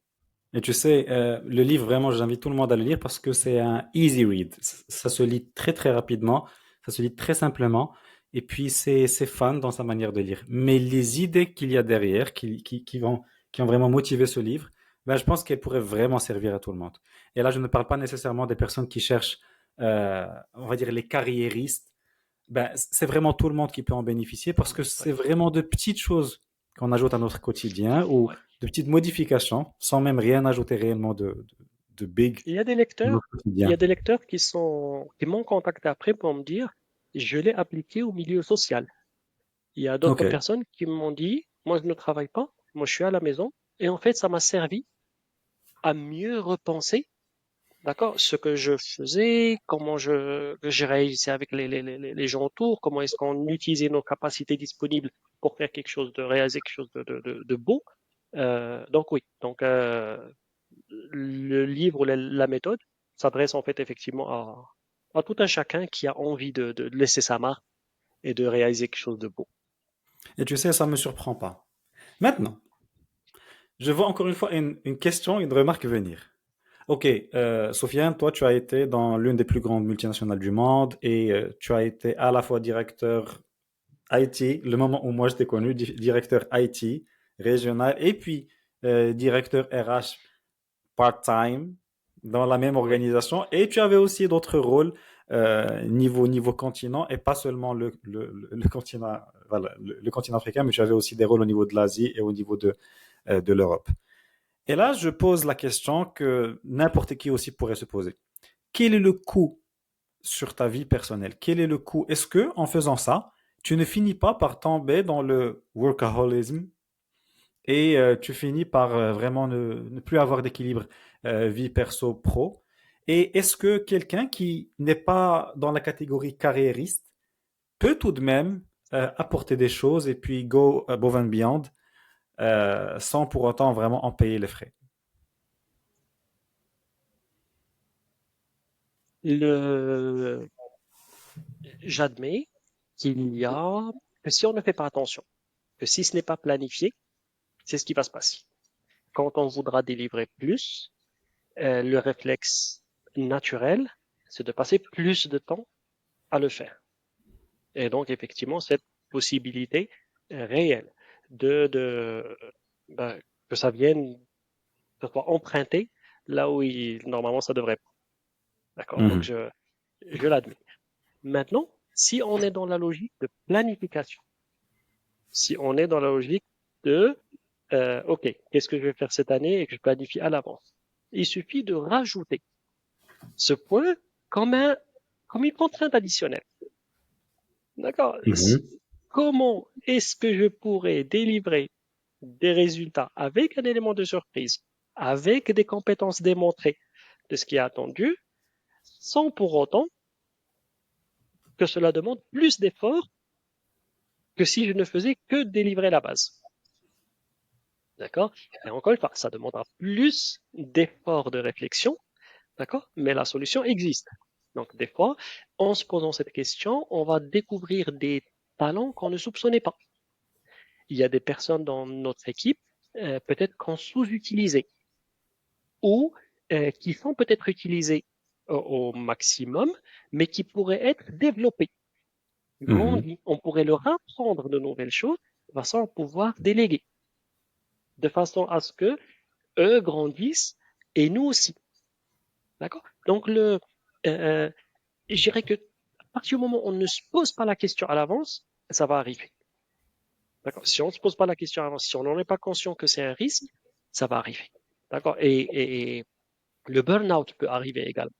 le livre, vraiment, j'invite tout le monde à le lire parce que c'est un easy read. Ça se lit très très rapidement, ça se lit très simplement, et puis c'est fun dans sa manière de lire. Mais les idées qu'il y a derrière, qui ont vraiment motivé ce livre, ben, je pense qu'elles pourraient vraiment servir à tout le monde. Et là, je ne parle pas nécessairement des personnes qui cherchent, on va dire, les carriéristes. Ben, c'est vraiment tout le monde qui peut en bénéficier parce que Ouais, c'est vraiment de petites choses qu'on ajoute à notre quotidien ou ouais. de petites modifications sans même rien ajouter réellement de big Il y a des dans lecteurs, notre il y quotidien. a des lecteurs qui m'ont contacté après pour me dire, je l'ai appliqué au milieu social. Il y a Ok. d'autres personnes qui m'ont dit, moi je ne travaille pas, moi je suis à la maison, et en fait ça m'a servi à mieux repenser, d'accord, ce que je faisais, que je réagissais avec les gens autour, comment est-ce qu'on utilisait nos capacités disponibles pour faire quelque chose de réaliser quelque chose de beau. Donc oui, le livre ou la méthode s'adresse en fait effectivement à tout un chacun qui a envie de laisser sa marque et de réaliser quelque chose de beau. Et tu sais, ça me surprend pas. Maintenant, je vois encore une fois une question, une remarque venir. Ok, Sofiane, toi, tu as été dans l'une des plus grandes multinationales du monde et tu as été à la fois directeur IT, le moment où moi je t'ai connu, directeur IT régional et puis directeur RH part-time dans la même Oui. organisation et tu avais aussi d'autres rôles niveau continent et pas seulement le continent, voilà, le continent africain, mais tu avais aussi des rôles au niveau de l'Asie et au niveau de l'Europe. Et là, je pose la question que n'importe qui aussi pourrait se poser. Quel est le coût sur ta vie personnelle? Quel est le coût? Est-ce que en faisant ça, tu ne finis pas par tomber dans le workaholism et tu finis par vraiment ne plus avoir d'équilibre vie perso-pro? Et est-ce que quelqu'un qui n'est pas dans la catégorie carriériste peut tout de même apporter des choses et puis go above and beyond sans pour autant vraiment en payer les frais? Le, J'admets qu'il y a, que si on ne fait pas attention, que si ce n'est pas planifié, c'est ce qui va se passer. Quand on voudra délivrer plus, le réflexe naturel, c'est de passer plus de temps à le faire. Et donc, effectivement, cette possibilité réelle de ben, que ça vienne, que ça soit emprunté là où normalement ça devrait pas. D'accord? Donc, Mhm. je l'admets. Maintenant, si on est dans la logique de planification, si on est dans la logique de, OK, qu'est-ce que je vais faire cette année et que je planifie à l'avance, il suffit de rajouter ce point comme comme une contrainte additionnelle. D'accord? Mhm. Comment est-ce que je pourrais délivrer des résultats avec un élément de surprise, avec des compétences démontrées de ce qui est attendu, sans pour autant que cela demande plus d'efforts que si je ne faisais que délivrer la base. D'accord? Et encore une fois, ça demandera plus d'efforts de réflexion, d'accord? Mais la solution existe. Donc, des fois, en se posant cette question, on va découvrir des talents qu'on ne soupçonnait pas. Il y a des personnes dans notre équipe, peut-être qu'on sous-utilisait ou qui sont peut-être utilisées au maximum, mais qui pourraient être développées, Mhm. grandies. On pourrait leur apprendre de nouvelles choses de façon à pouvoir déléguer, de façon à ce que eux grandissent et nous aussi. D'accord? Donc, je dirais que à partir du moment où on ne se pose pas la question à l'avance, ça va arriver. D'accord? Si on ne se pose pas la question à l'avance, si on n'en est pas conscient que c'est un risque, ça va arriver. D'accord? Et le burn-out peut arriver également.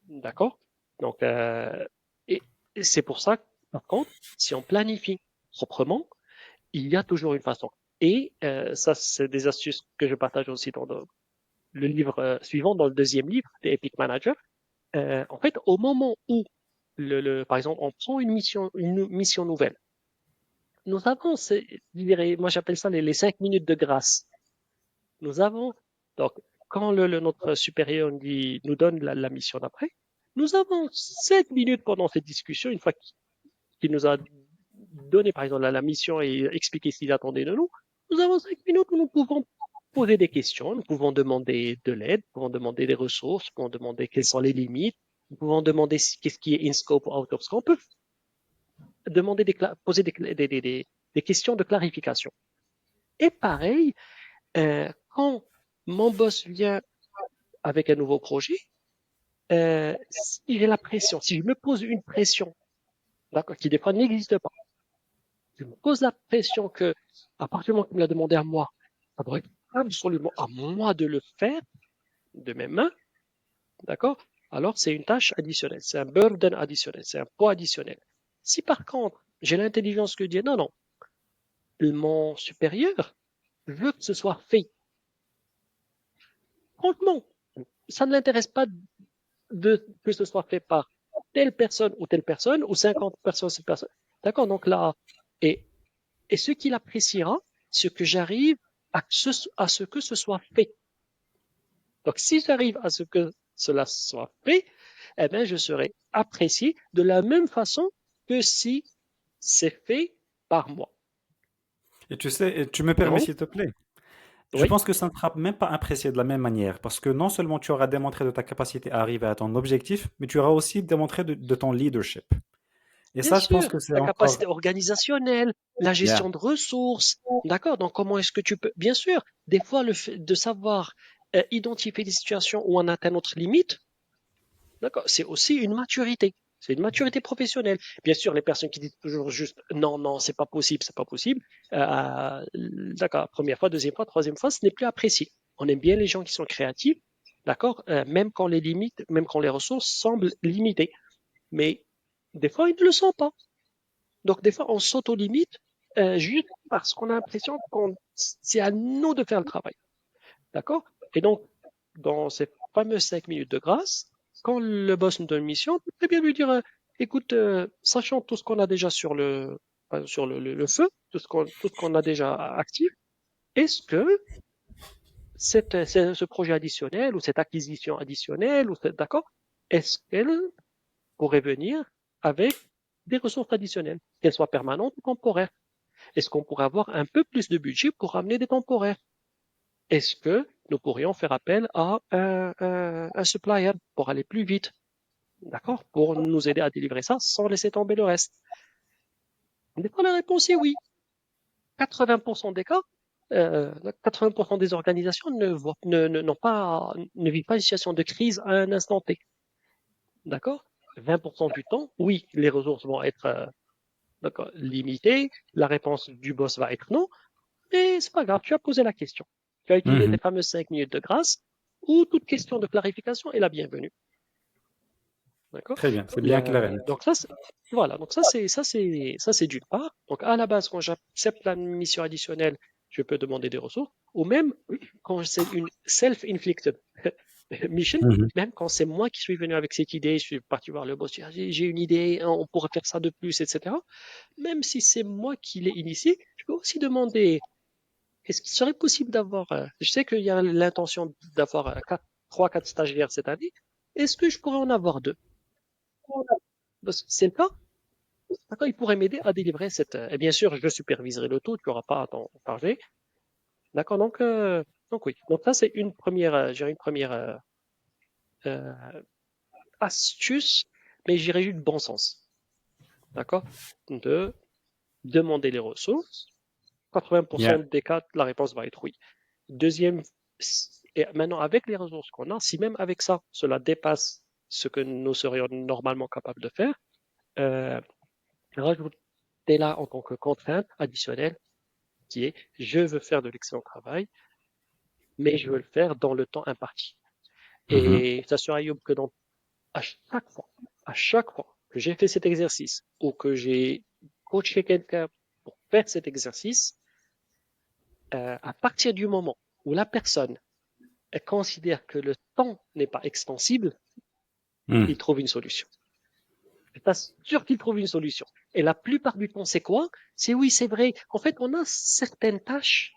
D'accord? Donc, et c'est pour ça que, par contre, si on planifie proprement, il y a toujours une façon. Et ça, c'est des astuces que je partage aussi dans le livre suivant, dans le deuxième livre, des Epic Manager. En fait, au moment où, par exemple, on prend une mission nouvelle, nous avons, je dirais, moi j'appelle ça les 5 minutes de grâce. Nous avons, donc, quand notre supérieur nous donne la mission d'après, nous avons 5 minutes pendant cette discussion, une fois qu'il nous a donner, par exemple, la mission et expliquer ce qu'il attendait de nous, nous avons 5 minutes où nous pouvons poser des questions, nous pouvons demander de l'aide, nous pouvons demander des ressources, nous pouvons demander quelles sont les limites, nous pouvons demander qu'est-ce qui est in scope ou out of scope. On peut demander poser des questions de clarification. Et pareil, quand mon boss vient avec un nouveau projet, si j'ai la pression, si je me pose une pression, d'accord, qui des fois n'existe pas, je me pose la pression que, à partir du moment qu'il me l'a demandé à moi, ça doit être absolument à moi de le faire de mes mains, d'accord? Alors c'est une tâche additionnelle, c'est un burden additionnel, c'est un poids additionnel. Si par contre, j'ai l'intelligence que dire non, non, mon supérieur veut que ce soit fait, franchement, ça ne l'intéresse pas que ce soit fait par telle personne ou 50 personnes, cette personne. D'accord? Donc là, et, et ce qu'il appréciera, ce que j'arrive à ce que ce soit fait. Donc si j'arrive à ce que cela soit fait, eh bien, je serai apprécié de la même façon que si c'est fait par moi. Et tu sais, et tu me permets Donc, s'il te plaît, je oui, pense que ça ne sera même pas apprécié de la même manière, parce que non seulement tu auras démontré de ta capacité à arriver à ton objectif, mais tu auras aussi démontré de ton leadership. Et bien ça, je pense sûr, que c'est la encore... capacité organisationnelle, la Yeah. gestion de ressources, d'accord? Donc, comment est-ce que tu peux, bien sûr, des fois, le fait de savoir identifier des situations où on atteint notre limite, d'accord, c'est aussi une maturité. C'est une maturité professionnelle. Bien sûr, les personnes qui disent toujours juste non, non, c'est pas possible, c'est pas possible. D'accord, première fois, deuxième fois, troisième fois, ce n'est plus apprécié. On aime bien les gens qui sont créatifs, d'accord, même quand les limites, même quand les ressources semblent limitées. Mais des fois, ils ne le sont pas. Donc, des fois, on s'auto-limite juste parce qu'on a l'impression qu'on c'est à nous de faire le travail. D'accord? Et donc, dans ces fameuses 5 minutes de grâce, quand le boss nous donne une mission, on peut très bien lui dire, écoute, sachant tout ce qu'on a déjà sur le feu, tout ce qu'on a déjà actif, est-ce que ce projet additionnel ou cette acquisition additionnelle, d'accord, est-ce qu'elle pourrait venir avec des ressources additionnelles, qu'elles soient permanentes ou temporaires? Est-ce qu'on pourrait avoir un peu plus de budget pour ramener des temporaires? Est-ce que nous pourrions faire appel à un supplier pour aller plus vite, d'accord, pour nous aider à délivrer ça sans laisser tomber le reste? Des fois, la réponse est oui. 80% des cas, 80% des organisations ne vivent pas une situation de crise à un instant T, d'accord? 20% du temps, oui, les ressources vont être limitées, la réponse du boss va être non, mais c'est pas grave, tu as posé la question. Tu as utilisé tes Mhm. fameuses 5 minutes de grâce où toute question de clarification est la bienvenue. D'accord? Très bien, c'est bien clair et net. Donc ça, voilà. Donc ça c'est d'une part. Donc à la base, quand j'accepte la mission additionnelle, je peux demander des ressources. Ou même quand c'est une self-inflicted mission, Mhm. même quand c'est moi qui suis venu avec cette idée, je suis parti voir le boss, j'ai une idée, hein, on pourrait faire ça de plus, etc. Même si c'est moi qui l'ai initié, je peux aussi demander est-ce qu'il serait possible d'avoir, je sais qu'il y a l'intention d'avoir 3, 4 stagiaires cette année. Est-ce que je pourrais en avoir 2? Parce que c'est le cas. D'accord, il pourrait m'aider à délivrer et bien sûr, je superviserai le tout, tu n'auras pas à t'en charger. D'accord, donc oui. Donc ça, c'est une première euh, astuce, mais j'irai juste de bon sens. D'accord? De demander les ressources. 80% Yeah. des cas, la réponse va être oui. Deuxième, et maintenant avec les ressources qu'on a, si même avec ça, cela dépasse ce que nous serions normalement capables de faire, euh, rajoutez là en tant que contrainte additionnelle qui est je veux faire de l'excellent travail, mais je veux le faire dans le temps imparti. Mhm. Et ça sera Ayoub que à chaque fois, à chaque fois que j'ai fait cet exercice ou que j'ai coaché quelqu'un pour faire cet exercice, à partir du moment où la personne elle considère que le temps n'est pas extensible, il Mhm. trouve une solution. Je t'assure qu'il trouve une solution. Et la plupart du temps, c'est quoi? C'est oui, c'est vrai. En fait, on a certaines tâches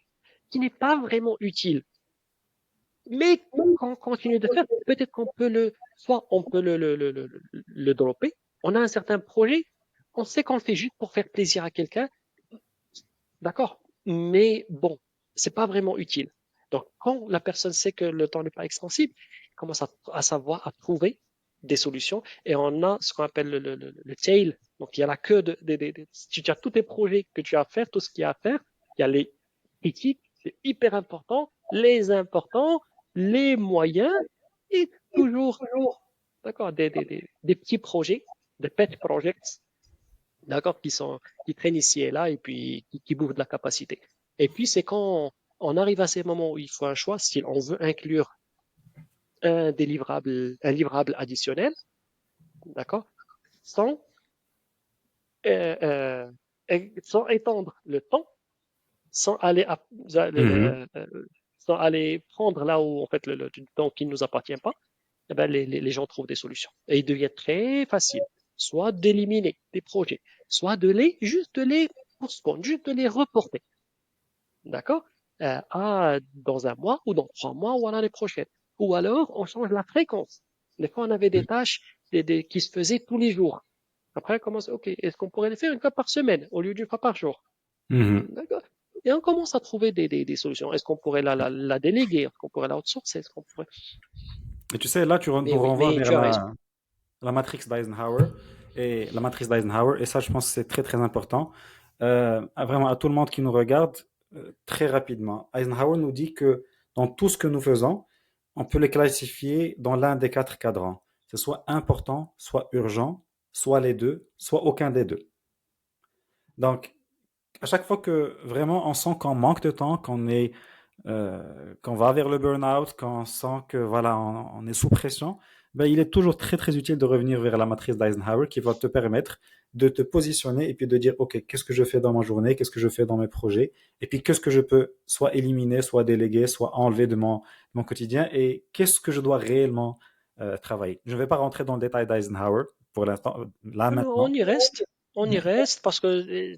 qui n'est pas vraiment utile. Mais quand on continue de faire, peut-être qu'on peut soit on peut le dropper. On a un certain projet, On sait qu'on le fait juste pour faire plaisir à quelqu'un, d'accord, mais bon, c'est pas vraiment utile. Donc, quand la personne sait que le temps n'est pas extensible, elle commence à savoir, à trouver des solutions et on a ce qu'on appelle le tail. Donc, il y a la queue tu as tous tes projets que tu as à faire, tout ce qu'il y a à faire. Il y a les critiques, c'est hyper important, les importants, les moyens et toujours, d'accord, des petits projets, des pet projects, d'accord, qui traînent ici et là et puis qui bouffent de la capacité. Et puis, c'est quand on arrive à ces moments où il faut un choix, si on veut inclure un livrable additionnel, d'accord, sans, euh, sans étendre le temps, sans aller, Mhm. sans aller prendre là où, en fait, du temps qui ne nous appartient pas, eh ben, les gens trouvent des solutions. Et il devient très facile, soit d'éliminer des projets, soit juste de les postponer, juste de les reporter. D'accord? Dans un mois ou dans 3 mois ou à l'année prochaine. Ou alors, on change la fréquence. Des fois, on avait des tâches qui se faisaient tous les jours. Après, on commence, OK, est-ce qu'on pourrait les faire une fois par semaine au lieu d'une fois par jour? Mhm. D'accord? Et on commence à trouver des solutions. Est-ce qu'on pourrait la déléguer? Est-ce qu'on pourrait la outsourcer? Est-ce qu'on pourrait... Et tu sais, là, Mais nous oui, renvoies mais vers tu as raison. la matrix d'Eisenhower. Et la matrice d'Eisenhower, et ça, je pense que c'est très, très important. Vraiment, à tout le monde qui nous regarde, très rapidement. Eisenhower nous dit que dans tout ce que nous faisons, on peut les classifier dans l'un des quatre cadrans. C'est soit important, soit urgent, soit les deux, soit aucun des deux. Donc, à chaque fois que vraiment on sent qu'on manque de temps, qu'on va vers le burn-out, qu'on sent que voilà, on est sous pression, ben, il est toujours très très utile de revenir vers la matrice d'Eisenhower qui va te permettre de te positionner et puis de dire ok, qu'est-ce que je fais dans ma journée, qu'est-ce que je fais dans mes projets, et puis qu'est-ce que je peux soit éliminer, soit déléguer, soit enlever de mon quotidien, et qu'est-ce que je dois réellement travailler. Je ne vais pas rentrer dans le détail d'Eisenhower pour l'instant, là Non, non, on maintenant. y reste. On y reste parce que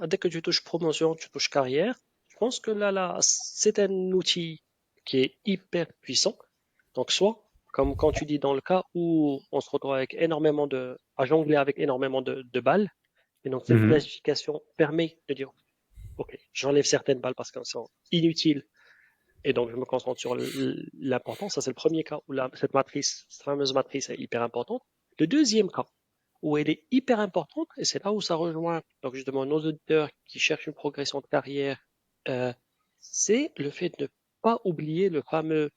dès que tu touches promotion, tu touches carrière. Je pense que là, c'est un outil qui est hyper puissant. Donc, soit, comme quand tu dis dans le cas où on se retrouve à jongler avec énormément de balles, et donc cette Mhm. classification permet de dire, OK, j'enlève certaines balles parce qu'elles sont inutiles, et donc je me concentre sur l'important. Ça, c'est le premier cas où cette fameuse matrice est hyper importante. Le deuxième cas, où elle est hyper importante, et c'est là où ça rejoint donc justement nos auditeurs qui cherchent une progression de carrière, euh, c'est le fait de ne pas oublier le fameux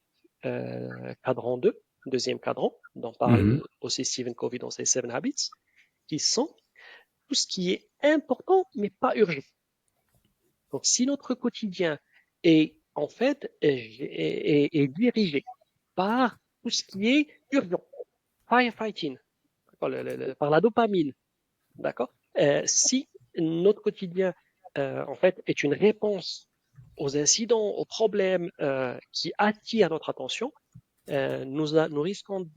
cadran 2, deuxième cadran, dont Mhm. parle aussi Stephen Covey dans ses Seven Habits, qui sont tout ce qui est important mais pas urgent. Donc si notre quotidien est en fait est dirigé par tout ce qui est urgent, firefighting, par la dopamine, d'accord? Si notre quotidien, en fait, est une réponse aux incidents, aux problèmes qui attirent notre attention, nous risquons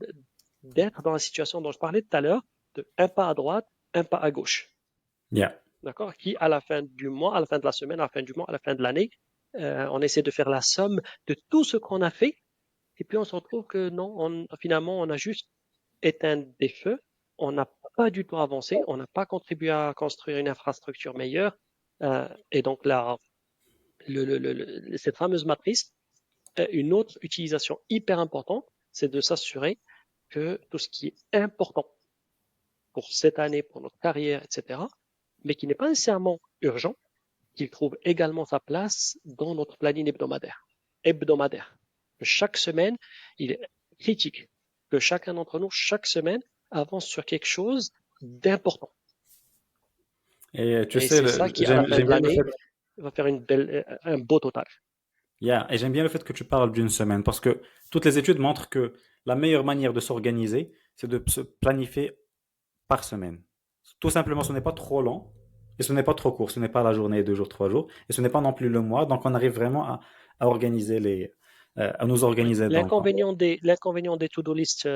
d'être dans la situation dont je parlais tout à l'heure, de un pas à droite, un pas à gauche, Yeah. d'accord? Qui, à la fin du mois, à la fin de la semaine, à la fin du mois, à la fin de l'année, on essaie de faire la somme de tout ce qu'on a fait, et puis on se retrouve que non, finalement, on a juste éteint des feux, on n'a pas du tout avancé, on n'a pas contribué à construire une infrastructure meilleure. Et donc là, cette fameuse matrice, une autre utilisation hyper importante, c'est de s'assurer que tout ce qui est important pour cette année, pour notre carrière, etc., mais qui n'est pas nécessairement urgent, qu'il trouve également sa place dans notre planning hebdomadaire. Hebdomadaire. Chaque semaine, il est critique que chacun d'entre nous, chaque semaine, avance sur quelque chose d'important. Et tu Et sais, c'est ça qui, à la fin j'aime de bien le l'année, fait. va faire un beau total. Yeah. Et j'aime bien le fait que tu parles d'une semaine parce que toutes les études montrent que la meilleure manière de s'organiser, c'est de se planifier par semaine. Tout simplement, ce n'est pas trop long et ce n'est pas trop court. Ce n'est pas la journée, 2 jours, 3 jours, et ce n'est pas non plus le mois. Donc, on arrive vraiment à organiser à nous Ouais. organiser dans le temps. L'inconvénient des to-do list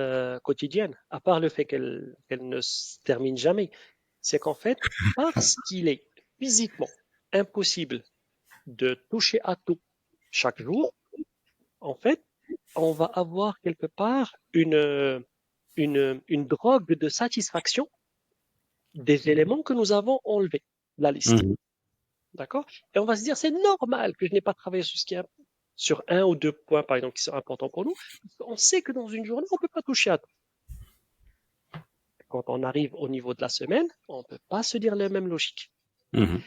quotidiennes, à part le fait qu'elles ne se terminent jamais, c'est qu'en fait, parce qu'il est physiquement impossible de toucher à tout chaque jour, en fait, on va avoir quelque part une drogue de satisfaction des éléments que nous avons enlevés de la liste. Mhm. D'accord? Et on va se dire, c'est normal que je n'ai pas travaillé sur ce qui est sur un ou deux points, par exemple, qui sont importants pour nous. On sait que dans une journée, on ne peut pas toucher à tout. Quand on arrive au niveau de la semaine, on ne peut pas se dire la même logique. Mhm.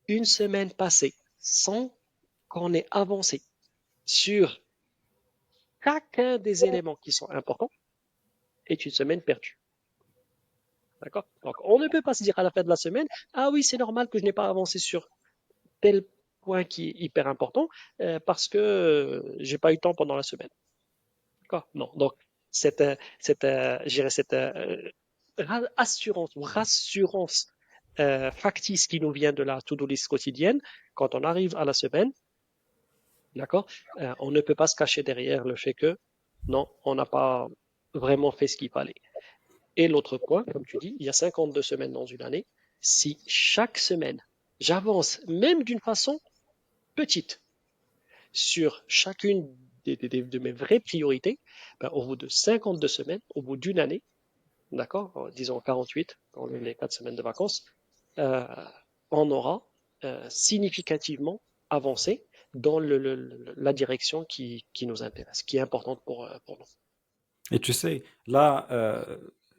Une semaine passée sans qu'on ait avancé sur chacun des éléments qui sont importants est une semaine perdue. D'accord? Donc, on ne peut pas se dire à la fin de la semaine, ah oui, c'est normal que je n'ai pas avancé sur tel point qui est hyper important parce que j'ai pas eu le temps pendant la semaine. D'accord? Non. Donc, je dirais assurance ou rassurance factice qui nous vient de la to-do list quotidienne, quand on arrive à la semaine, d'accord, on ne peut pas se cacher derrière le fait que non, on n'a pas vraiment fait ce qu'il fallait. Et l'autre point, comme tu dis, il y a 52 semaines dans une année. Si chaque semaine, j'avance, même d'une façon petite, sur chacune de mes vraies priorités, ben, au bout de 52 semaines, au bout d'une année, d'accord, disons 48, dans les 4 semaines de vacances, euh, on aura significativement avancé dans la direction qui nous intéresse, qui est importante pour nous. Et tu sais, là,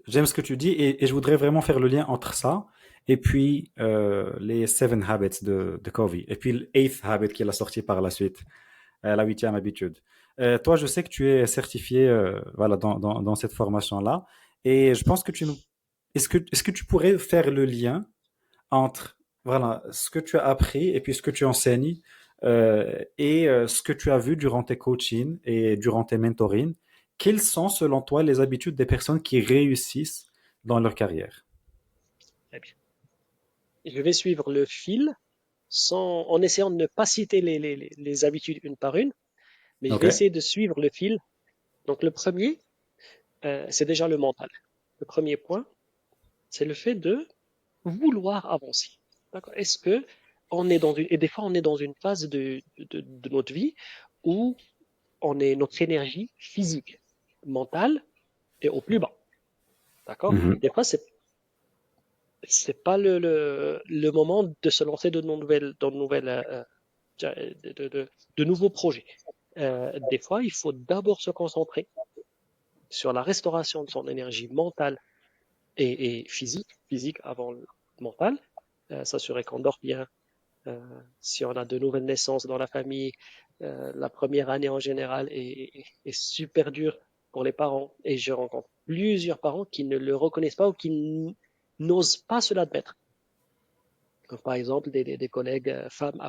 j'aime ce que tu dis et je voudrais vraiment faire le lien entre ça et puis les Seven Habits de Covey et puis l'Eighth Habit qu'il a sorti par la suite, la huitième habitude. Toi, je sais que tu es certifié voilà, dans cette formation-là et je pense que est-ce que tu pourrais faire le lien entre voilà, ce que tu as appris et puis ce que tu enseignes et ce que tu as vu durant tes coachings et durant tes mentorings. Quelles sont, selon toi, les habitudes des personnes qui réussissent dans leur carrière? Très bien. Je vais suivre le fil en essayant de ne pas citer les habitudes une par une, mais je OK. vais essayer de suivre le fil. Donc le premier, c'est déjà le mental. Le premier point, c'est le fait de vouloir avancer. D'accord? Est-ce que on est dans une, et des fois on est dans une phase de notre vie où notre énergie physique, mentale est au plus bas. D'accord? Mhm. Des fois, c'est pas le moment de se lancer de nouveaux projets. Des fois, il faut d'abord se concentrer sur la restauration de son énergie mentale et physique avant le mental, s'assurer qu'on dort bien. Si on a de nouvelles naissances dans la famille, la première année en général est super dure pour les parents. Et je rencontre plusieurs parents qui ne le reconnaissent pas ou qui n'osent pas se l'admettre. Comme par exemple des collègues femmes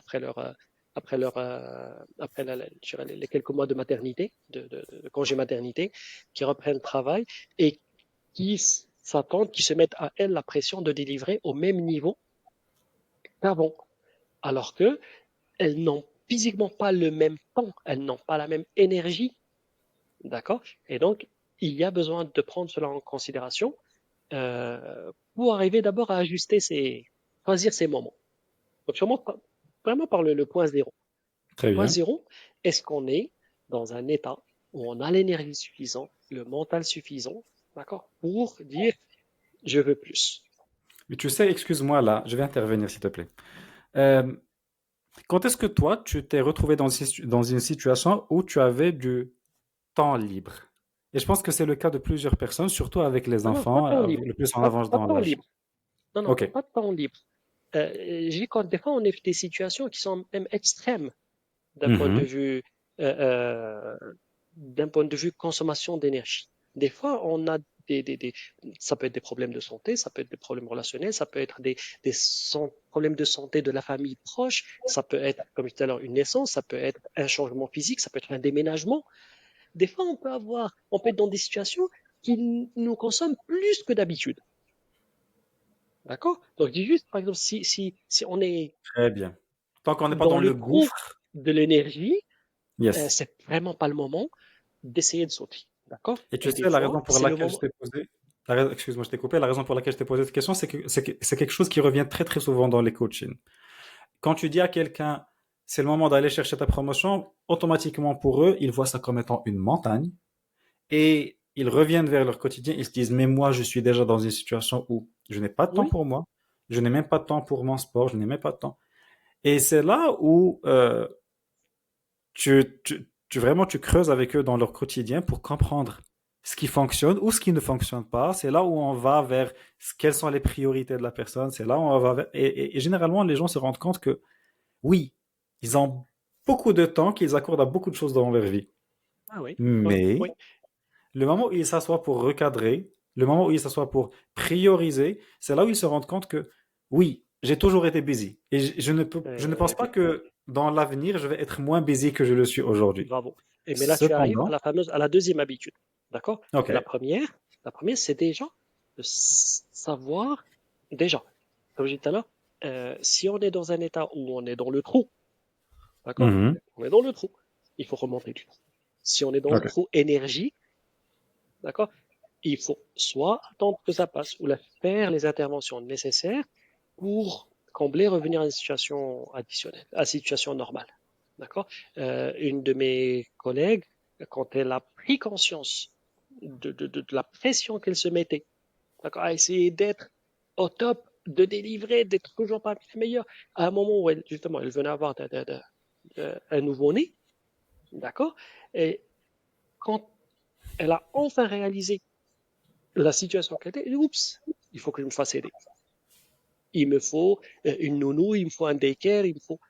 je dirais, les quelques mois de maternité, de congé maternité, qui reprennent le travail et qui s'attendent, qui se mettent à elles la pression de délivrer au même niveau qu'avant. Alors que elles n'ont physiquement pas le même temps, elles n'ont pas la même énergie, d'accord? Et donc, il y a besoin de prendre cela en considération pour arriver d'abord à choisir ses moments. Donc, vraiment par le point zéro. Très Point bien. zéro, est-ce qu'on est dans un état où on a l'énergie suffisante, le mental suffisant, d'accord, pour dire je veux plus. Mais tu sais, excuse-moi là, je vais intervenir s'il te plaît. Euh, Quand est-ce que toi, tu t'es retrouvé dans une situation où tu avais du temps libre? Et je pense que c'est le cas de plusieurs personnes, surtout avec les Non, non, pas enfants, de temps libre. le plus on avance Pas de dans temps l'âge. libre. Non, non, OK. pas de temps libre. J'ai quand des fois on est des situations qui sont même extrêmes d'un point de Mhm. vue euh, euh, d'un point de vue consommation d'énergie. Des fois, on a ça peut être des problèmes de santé, ça peut être des problèmes relationnels, ça peut être problèmes de santé de la famille proche, ça peut être, comme je disais tout à l'heure, une naissance, ça peut être un changement physique, ça peut être un déménagement. Des fois, on peut être dans des situations qui nous consomment plus que d'habitude. D'accord? Donc, je dis juste, par exemple, si on est Très bien. Tant qu'on n'est pas dans dans le le gros gouffre, de l'énergie, yes. c'est vraiment pas le moment d'essayer de sauter. D'accord? Et tu Et des sais, la fois, raison pour c'est le laquelle je moment. t'ai posé, excuse-moi, je t'ai coupé, la raison pour laquelle je t'ai posé cette question, c'est quelque chose qui revient très très souvent dans les coachings. Quand tu dis à quelqu'un, c'est le moment d'aller chercher ta promotion, automatiquement pour eux, ils voient ça comme étant une montagne et ils reviennent vers leur quotidien, ils se disent, mais moi, je suis déjà dans une situation où Je n'ai pas de temps Oui, pour moi. Je n'ai même pas de temps pour mon sport. Je n'ai même pas de temps. Et c'est là où vraiment tu creuses avec eux dans leur quotidien pour comprendre ce qui fonctionne ou ce qui ne fonctionne pas. C'est là où on va vers quelles sont les priorités de la personne. C'est là où on va vers... et généralement, les gens se rendent compte que oui, ils ont beaucoup de temps qu'ils accordent à beaucoup de choses dans leur vie. ah oui, oui, Mais oui, le moment où ils s'assoient pour recadrer, le moment où ils s'assoient pour prioriser, c'est là où ils se rendent compte que oui, j'ai toujours été busy. Et je ne pense pas effectivement. que dans l'avenir, je vais être moins busy que je le suis aujourd'hui. Bravo. Mais là, tu arrives à Cependant, la à la deuxième habitude. D'accord? Donc, ok. la première, c'est déjà de savoir, déjà, comme je disais tout à l'heure, si on est dans un état où on est dans le trou, d'accord? Mhm. On est dans le trou. Il faut remonter du trou. Si on est dans le Ok. trou énergie, d'accord? Il faut soit attendre que ça passe ou faire les interventions nécessaires pour combler, revenir à une situation additionnelle, à une situation normale. D'accord? Une de mes collègues, quand elle a pris conscience de la pression qu'elle se mettait, d'accord, à essayer d'être au top, de délivrer, d'être toujours parmi les meilleurs, à un moment où elle, justement, elle venait avoir un nouveau-né, d'accord? Et quand elle a enfin réalisé la situation qu'elle était, elle dit, oups, il faut que je me fasse aider. Il me faut une nounou, il me faut un daycare, il me faut,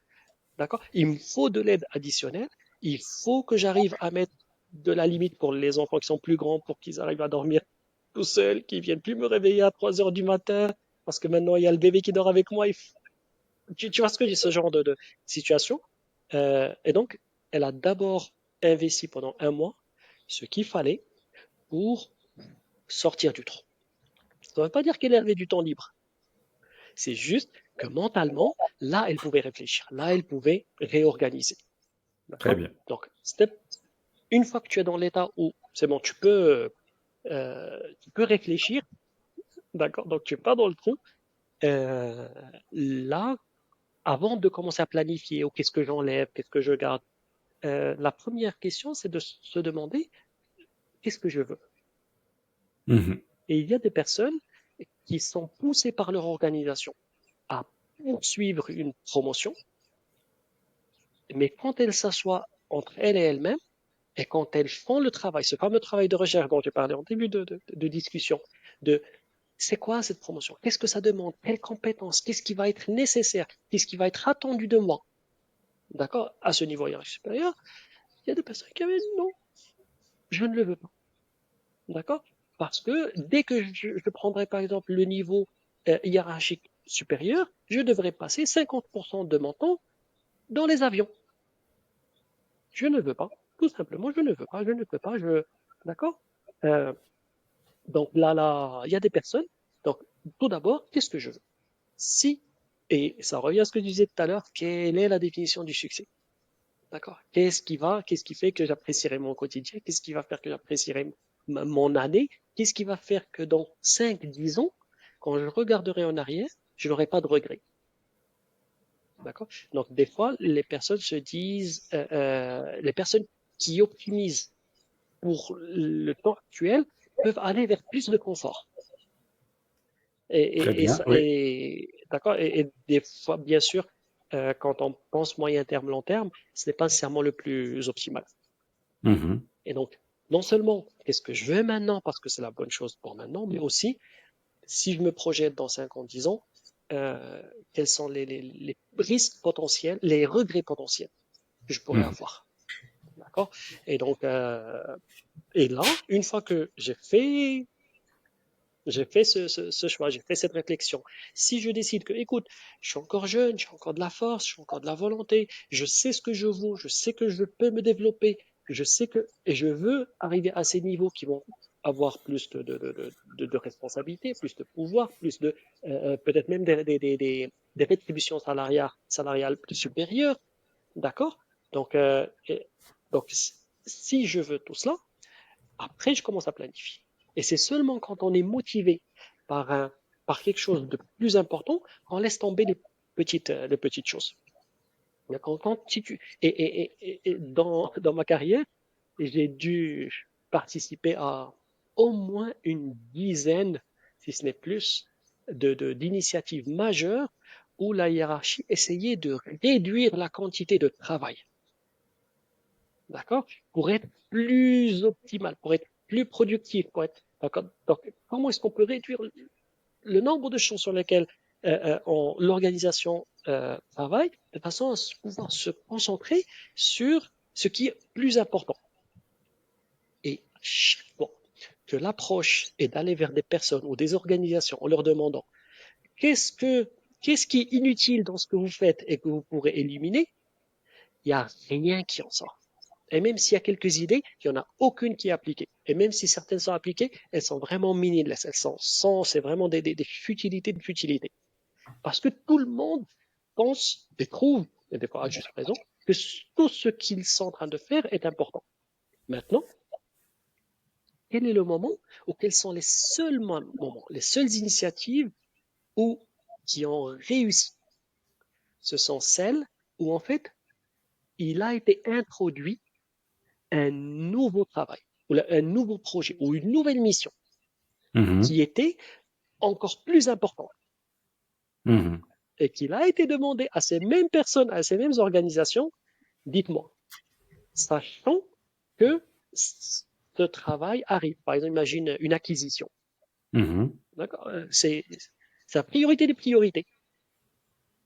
d'accord? Il me faut de l'aide additionnelle. Il faut que j'arrive à mettre de la limite pour les enfants qui sont plus grands, pour qu'ils arrivent à dormir tout seuls, qu'ils viennent plus me réveiller à 3 heures du matin, parce que maintenant il y a le bébé qui dort avec moi. Tu vois ce que j'ai, ce genre de situation. Et donc, elle a d'abord investi pendant un mois ce qu'il fallait pour sortir du trou. Ça ne veut pas dire qu'elle avait du temps libre. C'est juste que mentalement, là, elle pouvait réfléchir. Là, elle pouvait réorganiser. Très D'accord? bien. Donc, une fois que tu es dans l'état où c'est bon, tu peux réfléchir. D'accord? Donc, tu n'es pas dans le trou. Euh, Là, avant de commencer à planifier, oh, qu'est-ce que j'enlève, qu'est-ce que je garde, la première question, c'est de se demander qu'est-ce que je veux. Mhm. Et il y a des personnes qui sont poussées par leur organisation à poursuivre une promotion, mais quand elles s'assoient entre elles et elles-mêmes, et quand elles font le travail, ce fameux travail de recherche dont j'ai parlé en début de discussion, de c'est quoi cette promotion, qu'est-ce que ça demande, quelles compétences, qu'est-ce qui va être nécessaire, qu'est-ce qui va être attendu de moi, d'accord, à ce niveau hiérarchique supérieur, il y a des personnes qui avaient dit non, je ne le veux pas, d'accord, parce que dès que je prendrai par exemple le niveau hiérarchique supérieur, je devrais passer 50% de mon temps dans les avions. Je ne veux pas, tout simplement, je ne veux pas, je ne peux pas, d'accord. Euh, Donc là, il y a des personnes. Donc, tout d'abord, qu'est-ce que je veux? Si, et ça revient à ce que je disais tout à l'heure, quelle est la définition du succès? D'accord? Qu'est-ce qui fait que j'apprécierai mon quotidien? Qu'est-ce qui va faire que j'apprécierai mon année? Qu'est-ce qui va faire que dans 5, 10 ans, quand je regarderai en arrière, je n'aurai pas de regrets? D'accord? Donc, des fois, les personnes se disent, les personnes qui optimisent pour le temps actuel peuvent aller vers plus de confort. Très bien. Oui. D'accord. Et des fois, bien sûr, quand on pense moyen terme, long terme, ce n'est pas nécessairement le plus optimal. Mhm. Et donc, non seulement qu'est-ce que je veux maintenant parce que c'est la bonne chose pour maintenant, mais aussi si je me projette dans 5 ans, 10 ans, euh, quels sont les risques potentiels, les regrets potentiels que je pourrais Mhm. avoir. D'accord? Et donc, et là, une fois que j'ai fait ce choix, j'ai fait cette réflexion. Si je décide que, écoute, je suis encore jeune, j'ai encore de la force, j'ai encore de la volonté, je sais ce que je vaux, je sais que je peux me développer, je sais que, et je veux arriver à ces niveaux qui vont avoir plus de responsabilités, plus de pouvoir, plus de, peut-être même des rétributions salariales plus supérieures, d'accord? Donc, donc, si je veux tout cela, après, je commence à planifier. Et c'est seulement quand on est motivé par par quelque chose de plus important qu'on laisse tomber les petites choses. Si tu, et dans ma carrière, j'ai dû participer à au moins une dizaine, si ce n'est plus, d'initiatives majeures où la hiérarchie essayait de réduire la quantité de travail, d'accord? Pour être plus optimal, pour être plus productif, pour être, d'accord? Donc, comment est-ce qu'on peut réduire le nombre de choses sur lesquelles l'organisation travaille de façon à pouvoir se concentrer sur ce qui est plus important. Et chaque fois que l'approche est d'aller vers des personnes ou des organisations en leur demandant qu'est-ce que, qu'est-ce qui est inutile dans ce que vous faites et que vous pourrez éliminer, il n'y a rien qui en sort. Et même s'il y a quelques idées, il n'y en a aucune qui est appliquée. Et même si certaines sont appliquées, elles sont vraiment meaningless. C'est vraiment des futilités de futilités. Parce que tout le monde pense et trouve, et des fois à juste raison, que tout ce qu'ils sont en train de faire est important. Maintenant, quel est le moment ou quels sont les seuls moments, les seules initiatives où, qui ont réussi? Ce sont celles où, en fait, il a été introduit un nouveau travail, ou un nouveau projet, ou une nouvelle mission Mhm. qui était encore plus importante Mhm. et qu'il a été demandé à ces mêmes personnes, à ces mêmes organisations, dites-moi, sachant que ce travail arrive. Par exemple, imagine une acquisition. Mhm. D'accord? C'est la priorité des priorités.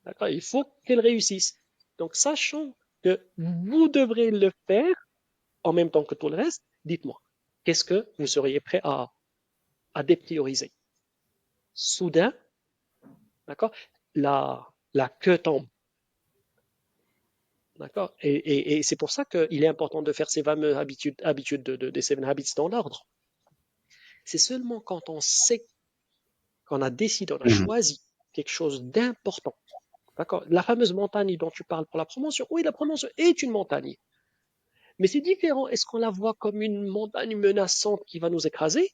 D'accord? Il faut qu'elle réussisse. Donc, sachant que vous devrez le faire en même temps que tout le reste, dites-moi, qu'est-ce que vous seriez prêt à déprioriser? Soudain, d'accord, la queue tombe. D'accord? Et c'est pour ça qu'il est important de faire ces fameuses habitudes des Seven Habits dans l'ordre. C'est seulement quand on sait qu'on a décidé, on a Mhm. choisi quelque chose d'important. D'accord? La fameuse montagne dont tu parles pour la promotion, oui, la promotion est une montagne. Mais c'est différent. Est-ce qu'on la voit comme une montagne menaçante qui va nous écraser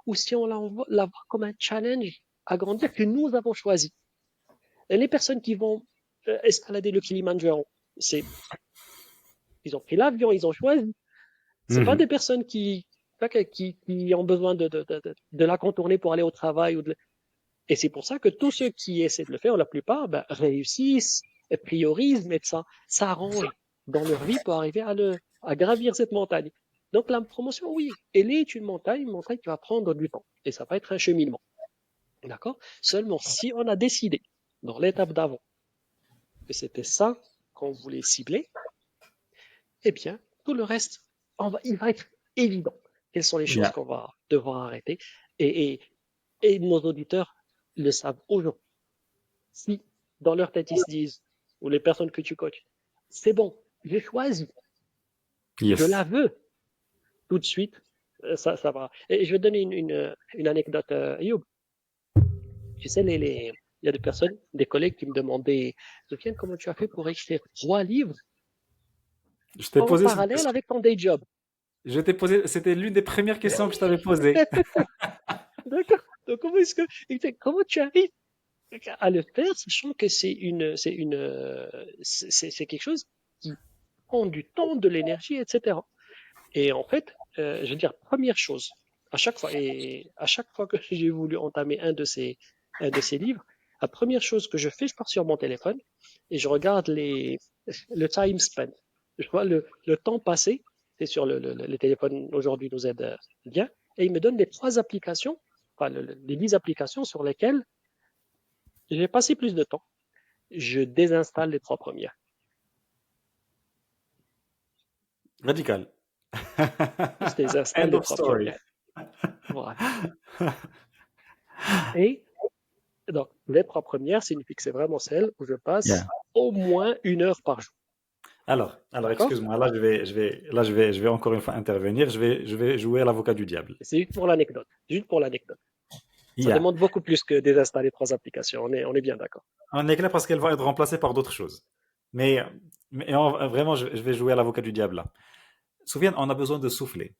ou si on la voit comme un challenge à grandir que nous avons choisi? Et les personnes qui vont escalader le Kilimandjaro, c'est, ils ont pris l'avion, ils ont choisi. C'est pas Mhm. des personnes qui ont besoin de la contourner pour aller au travail et c'est pour ça que tous ceux qui essaient de le faire, la plupart, ben, réussissent, priorisent, mettent ça, s'arrangent dans leur vie pour arriver à gravir cette montagne. Donc la promotion, oui, elle est une montagne qui va prendre du temps. Et ça va être un cheminement. D'accord? Seulement si on a décidé, dans l'étape d'avant, que c'était ça qu'on voulait cibler, eh bien, tout le reste, il va être évident. Quelles sont les choses Yeah. qu'on va devoir arrêter. Et, et, et nos auditeurs le savent aujourd'hui. Si dans leur tête ils se disent, ou les personnes que tu coaches, c'est bon, j'ai choisi, je la Yes. veux, tout de suite, ça va. Et je vais te donner une anecdote, Ayoub. Tu sais, il y a des personnes, des collègues qui me demandaient, Sofiane, comment tu as fait pour écrire 3 livres Je t'ai en posé cette parallèle question. avec ton day job? Je t'ai posé, c'était l'une des premières questions que je t'avais posées. D'accord. Donc, comment tu arrives à le faire, sachant que c'est quelque chose qui prend du temps, de l'énergie, etc. Et en fait, je veux dire, première chose, à chaque fois que j'ai voulu entamer un de ces livres, la première chose que je fais, je pars sur mon téléphone et je regarde le time spent. Je vois le temps passé, c'est sur les téléphones aujourd'hui nous aident bien, et il me donne les 3 applications, enfin les 10 applications sur lesquelles j'ai passé plus de temps. Je désinstalle les 3 premières. Radical. Je désinstalle End les of trois story. premières. Voilà. Et donc, les 3 premières signifient que c'est vraiment celles où je Yeah. passe au moins 1 heure par jour. Alors, D'accord? excuse-moi. Là, je vais encore une fois intervenir. Je vais jouer à l'avocat du diable. C'est juste pour l'anecdote. Juste pour l'anecdote. Ça Yeah. demande beaucoup plus que désinstaller 3 applications. On est bien d'accord. On est clair parce qu'elles vont être remplacées par d'autres choses. Mais, vraiment, je vais jouer à l'avocat du diable là. Souviens, on a besoin de souffler.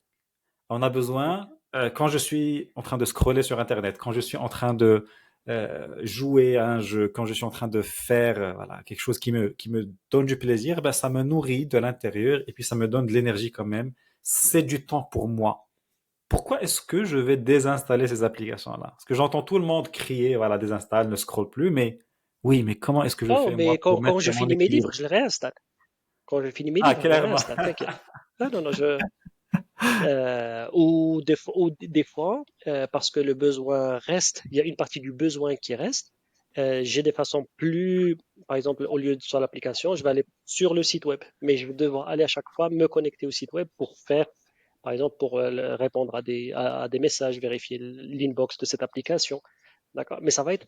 On a besoin, quand je suis en train de scroller sur Internet, quand je suis en train de jouer à un jeu, quand je suis en train de faire voilà, quelque chose qui me donne du plaisir, ben, ça me nourrit de l'intérieur et puis ça me donne de l'énergie quand même. C'est du temps pour moi, pourquoi est-ce que je vais désinstaller ces applications-là? Parce que j'entends tout le monde crier, voilà, désinstalle, ne scrolle plus, mais oui, mais comment est-ce que je Non, fais, moi, mais pour quand mettre je mon finis mes livres, équilibre? je les réinstalle. Quand je finis mes Ah, livres, je les clairement. réinstalle, t'inquiète. Ah, non, non, ou des fois, parce que le besoin reste, il y a une partie du besoin qui reste. J'ai des façons plus, par exemple, au lieu de sur l'application, je vais aller sur le site web, mais je vais devoir aller à chaque fois me connecter au site web pour faire, par exemple, pour répondre à des messages, vérifier l'inbox de cette application. D'accord? Mais ça va être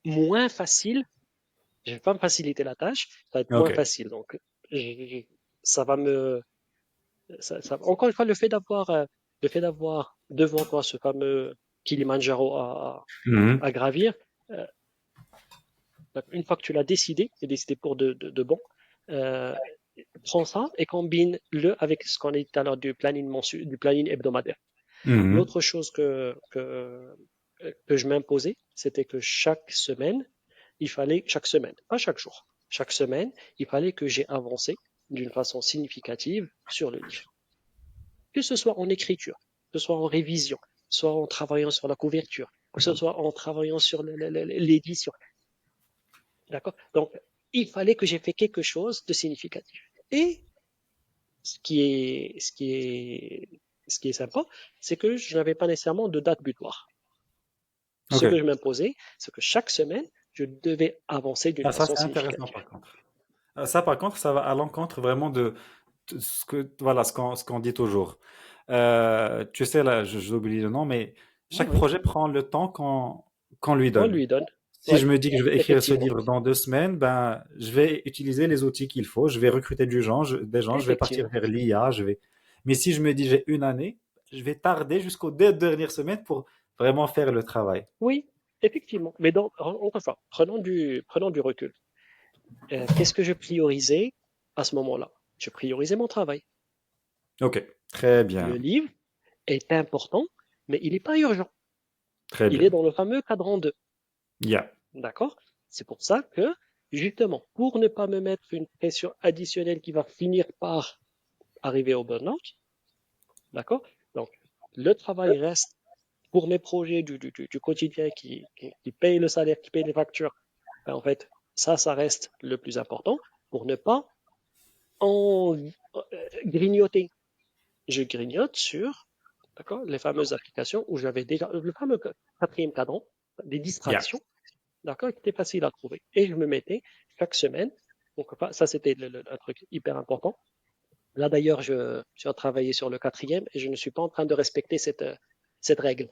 moins facile. Je vais pas me faciliter la tâche, ça va être moins Ok. facile. Donc, je- je- ça va me, encore une fois, le fait d'avoir devant toi ce fameux Kilimandjaro Mhm. à gravir, euh, une fois que tu l'as décidé, et décidé pour de bon, euh, prends ça et combine-le avec ce qu'on a dit tout à l'heure du planning hebdomadaire. Mhm. L'autre chose que je m'imposais, c'était que chaque semaine, pas chaque jour, chaque semaine, il fallait que j'ai avancé d'une façon significative sur le livre. Que ce soit en écriture, que ce soit en révision, soit en travaillant sur la couverture, que ce soit en travaillant sur l'édition. D'accord? Donc, il fallait que j'ai fait quelque chose de significatif. Et ce qui est sympa, c'est que je n'avais pas nécessairement de date butoir. Ce que Ok. je m'imposais, c'est que chaque semaine, je devais avancer d'une Ah, ça, façon c'est intéressant, significative. par contre. Ça, par contre, ça va à l'encontre vraiment de ce que, voilà, ce qu'on dit toujours. Tu sais, là, j'oublie le nom, mais Oui, chaque oui, projet prend le temps qu'on lui on donne. lui donne. Si Oui, je me dis que je vais écrire ce effectivement, livre dans 2 semaines, ben, je vais utiliser les outils qu'il faut. Je vais recruter des gens, je vais partir effectivement. vers l'IA, je vais. Mais si je me dis j'ai une année, je vais tarder jusqu'aux 2 dernières semaines pour vraiment faire le travail. Oui, effectivement. Mais donc, encore une fois, prenons du recul. Qu'est-ce que je priorisais à ce moment-là? Je priorisais mon travail. Ok, très Le bien, livre est important, mais il n'est pas urgent. très Il bien. est dans le fameux cadran 2. Yeah, D'accord? C'est pour ça que, justement, pour ne pas me mettre une pression additionnelle qui va finir par arriver au burn-out, d'accord? Donc, le travail reste pour mes projets du quotidien qui payent le salaire, qui payent les factures. Ben, en fait, ça reste le plus important pour ne pas en grignoter. Je grignote sur, d'accord, les fameuses applications où j'avais déjà le fameux quatrième cadran, des yeah. distractions, d'accord, qui était facile à trouver. Et je me mettais chaque semaine. Donc, enfin, ça, c'était un truc hyper important. Là, d'ailleurs, je suis en train de travailler sur le quatrième et je ne suis pas en train de respecter cette règle.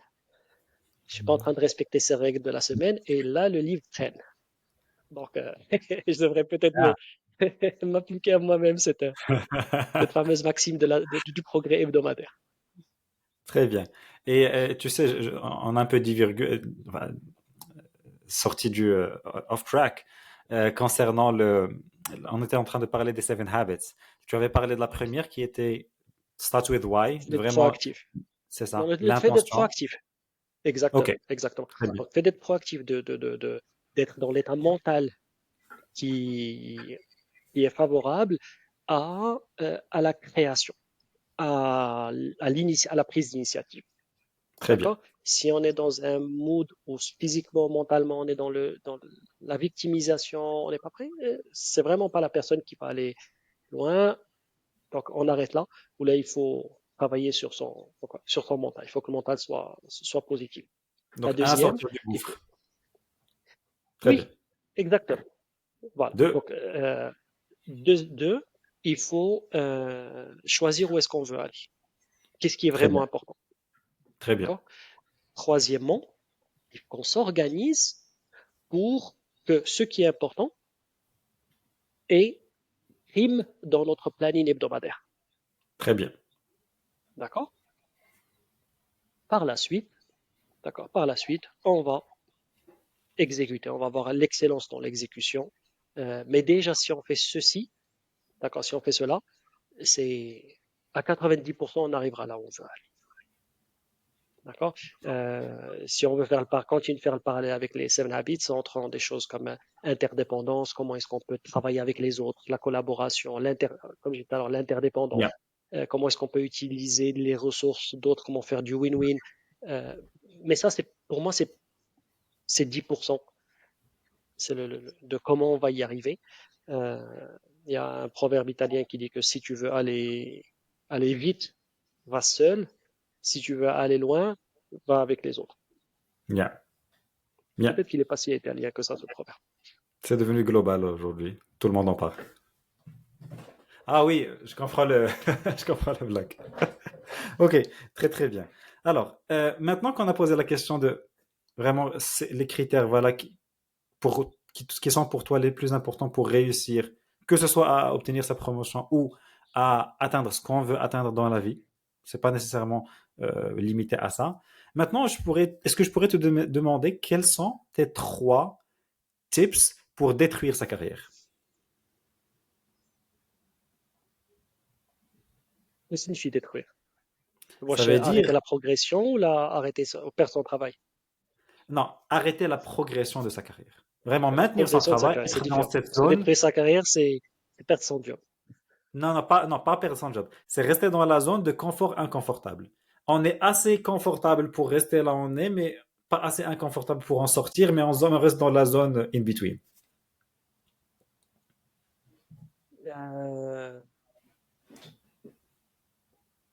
Je suis pas en train de respecter ces règles de la semaine et là, le livre traîne. Donc, je devrais peut-être Ah. m'appliquer à moi-même cette fameuse maxime du progrès hebdomadaire. Très bien. Et tu sais, on a un peu enfin, sorti du off track concernant le. On était en train de parler des Seven Habits. Tu avais parlé de la première qui était Start with Why, de D'être vraiment, proactif. c'est Non, ça, le fait d'être l'intention. proactif. Ok, Exactement, exactement. très bien. Donc, le fait d'être proactif, d'être dans l'état mental qui, qui est favorable à la création, à la prise d'initiative. Très bien. D'accord? Si on est dans un mood où physiquement, mentalement, on est dans la victimisation, on n'est pas prêt, c'est vraiment pas la personne qui va aller loin. Donc, on arrête là, où là, il faut travailler sur son mental. Il faut que le mental soit positif. La Donc, un, deuxième, sortir du il faut, gouffre. Très bien. oui, exactement. Voilà. Deux. Donc, deux, il faut choisir où est-ce qu'on veut aller. Qu'est-ce qui est Très vraiment bien. important. Très bien. D'accord? Troisièmement, il faut qu'on s'organise pour que ce qui est important ait prime dans notre planning hebdomadaire. Très bien. D'accord? Par la suite, d'accord, par la suite, on va exécuter, on va avoir l'excellence dans l'exécution. Mais déjà, si on fait ceci, d'accord, si on fait cela, c'est à 90%, on arrivera là où on veut aller. D'accord? Si on veut continuer de faire le parallèle avec les Seven Habits, on entre dans des choses comme interdépendance, comment est-ce qu'on peut travailler avec les autres, la collaboration, comme j'ai dit tout à l'heure, Yeah. l'interdépendance. comment est-ce qu'on peut utiliser les ressources d'autres, comment faire du win-win. Euh, mais ça, pour moi, c'est 10%. C'est de comment on va y arriver. Euh, Il y a un proverbe italien qui dit que si tu veux aller vite, va seul. Si tu veux aller loin, va avec les autres. Bien, bien. Peut-être qu'il n'est pas si italien que ça, ce proverbe. C'est devenu global aujourd'hui. Tout le monde en parle. Ah oui, je comprends je comprends la blague. Ok, très très bien. Alors, maintenant qu'on a posé la question de vraiment les critères, voilà, qui sont pour toi les plus importants pour réussir, que ce soit à obtenir sa promotion ou à atteindre ce qu'on veut atteindre dans la vie, c'est pas nécessairement limité à ça. Maintenant, est-ce que je pourrais te demander quels sont tes 3 tips pour détruire sa carrière? Mais ça signifie détruire. Moi, Ça je veut arrêter dire, la progression ou arrêter, perdre son travail. non, arrêter la progression de sa carrière. Vraiment maintenir son Progression de sa travail, carrière, c'est être dans différent. cette Parce que zone. détruire sa carrière, c'est perdre son job. Non, non, pas perdre son job. C'est rester dans la zone de confort inconfortable. On est assez confortable pour rester là où on est, mais pas assez inconfortable pour en sortir, mais on reste dans la zone in between. Euh,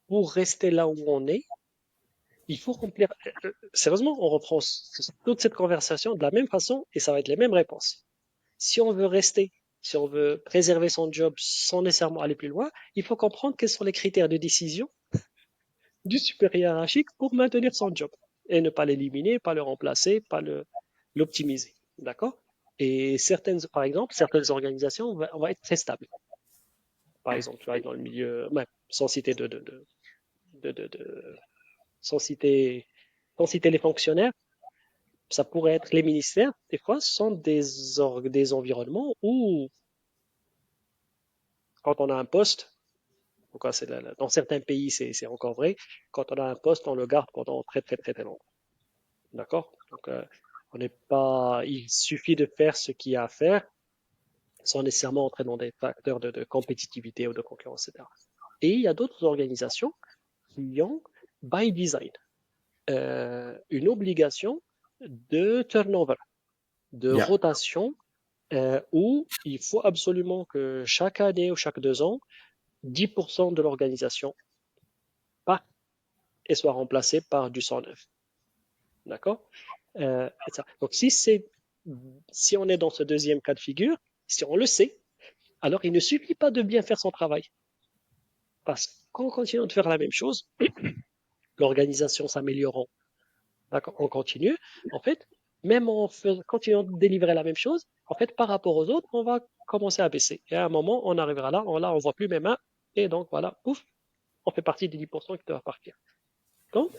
pour rester là où on est, il faut remplir. Sérieusement, on reprend toute cette conversation de la même façon et ça va être les mêmes réponses. Si on veut rester, si on veut préserver son job sans nécessairement aller plus loin, il faut comprendre quels sont les critères de décision du supérieur hiérarchique pour maintenir son job et ne pas l'éliminer, pas le remplacer, pas l'optimiser. D'accord? Et par exemple, certaines organisations, on va être très stable. Par exemple, tu vas être dans le milieu, ouais, sans citer de- sans citer, sans citer les fonctionnaires, ça pourrait être les ministères, des fois, sont des environnements où, quand on a un poste, en tout cas, dans certains pays, c'est encore vrai, quand on a un poste, on le garde pendant très, très, très, très longtemps. D'accord? Donc, on n'est pas, il suffit de faire ce qu'il y a à faire sans nécessairement entrer dans des facteurs de compétitivité ou de concurrence, etc. Et il y a d'autres organisations qui ont, by design, une obligation de turnover, de Yeah. rotation, où il faut absolument que chaque année ou chaque 2 ans, 10% de l'organisation parte et soit remplacée par du sang neuf. D'accord? Donc, si on est dans ce deuxième cas de figure, si on le sait, alors il ne suffit pas de bien faire son travail. Parce qu'en continuant de faire la même chose, l'organisation s'améliorant, d'accord, on continue. En fait, même continuant de délivrer la même chose, en fait, par rapport aux autres, on va commencer à baisser. Et à un moment, on arrivera là, on voit plus mes mains. Et donc, voilà, pouf, on fait partie des 10% qui doivent partir. Donc,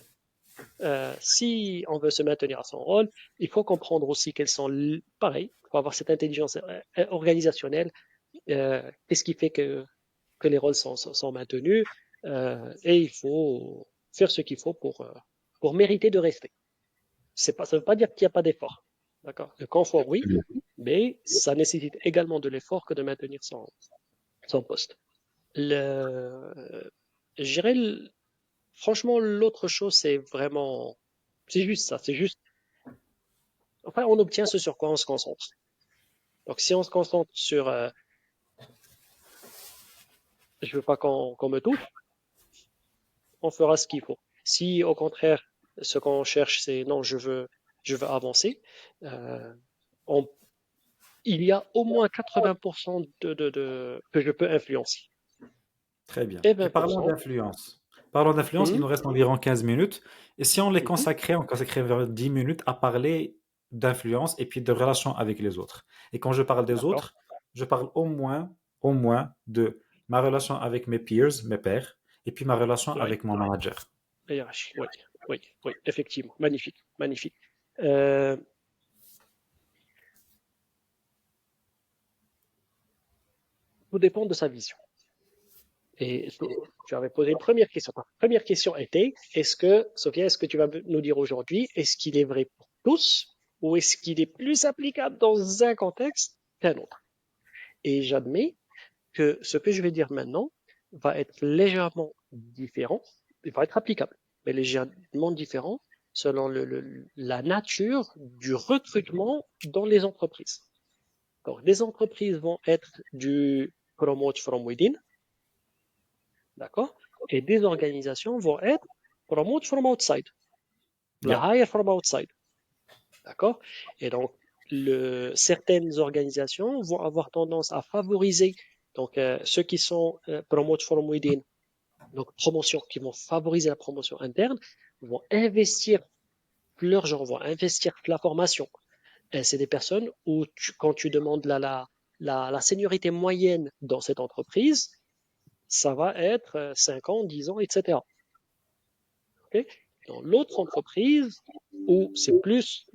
si on veut se maintenir à son rôle, il faut comprendre aussi quels sont, pareil, il faut avoir cette intelligence organisationnelle. Qu'est-ce qui fait que les rôles sont maintenus? Et il faut faire ce qu'il faut pour mériter de rester. Ça ne veut pas dire qu'il n'y a pas d'effort. D'accord? Le confort, oui, mais ça nécessite également de l'effort que de maintenir son poste. Je dirais, franchement, l'autre chose, c'est juste ça. C'est juste, enfin, on obtient ce sur quoi on se concentre. Donc, si on se concentre sur, je veux pas qu'on me touche, on fera ce qu'il faut. Si, au contraire, ce qu'on cherche, c'est non, je veux avancer, euh, on il y a au moins 80% que je peux influencer. Très bien. Et Et 20%. parlons d'influence, il Mhm, nous reste environ 15 minutes. Et si mhm, on consacrait vers 10 minutes à parler d'influence et puis de relations avec les autres. Et quand je parle des d'accord. autres, je parle au moins de ma relation avec mes peers, mes pairs, et puis ma relation Oui, avec mon manager. la hiérarchie. Oui, oui, oui, effectivement. Magnifique, magnifique. Euh, Tout dépend de sa vision. Et tu avais posé une première question. La première question était, Sophia, est-ce que tu vas nous dire aujourd'hui, est-ce qu'il est vrai pour tous ou est-ce qu'il est plus applicable dans un contexte qu'un autre? Et j'admets que ce que je vais dire maintenant va être légèrement différent, il va être applicable, mais légèrement différent selon la nature du recrutement dans les entreprises. Donc, des entreprises vont être du promote from within, d'accord? Et des organisations vont être promote from outside, la Yeah. hire from outside, d'accord? Et donc, certaines organisations vont avoir tendance à favoriser donc ceux qui sont promote from within, donc promotion, qui vont favoriser la promotion interne, vont investir leur gens, vont investir la formation. Et c'est des personnes où quand tu demandes la seniorité moyenne dans cette entreprise, ça va être 5 ans, 10 ans, etc. Okay. Dans l'autre entreprise, où c'est plus,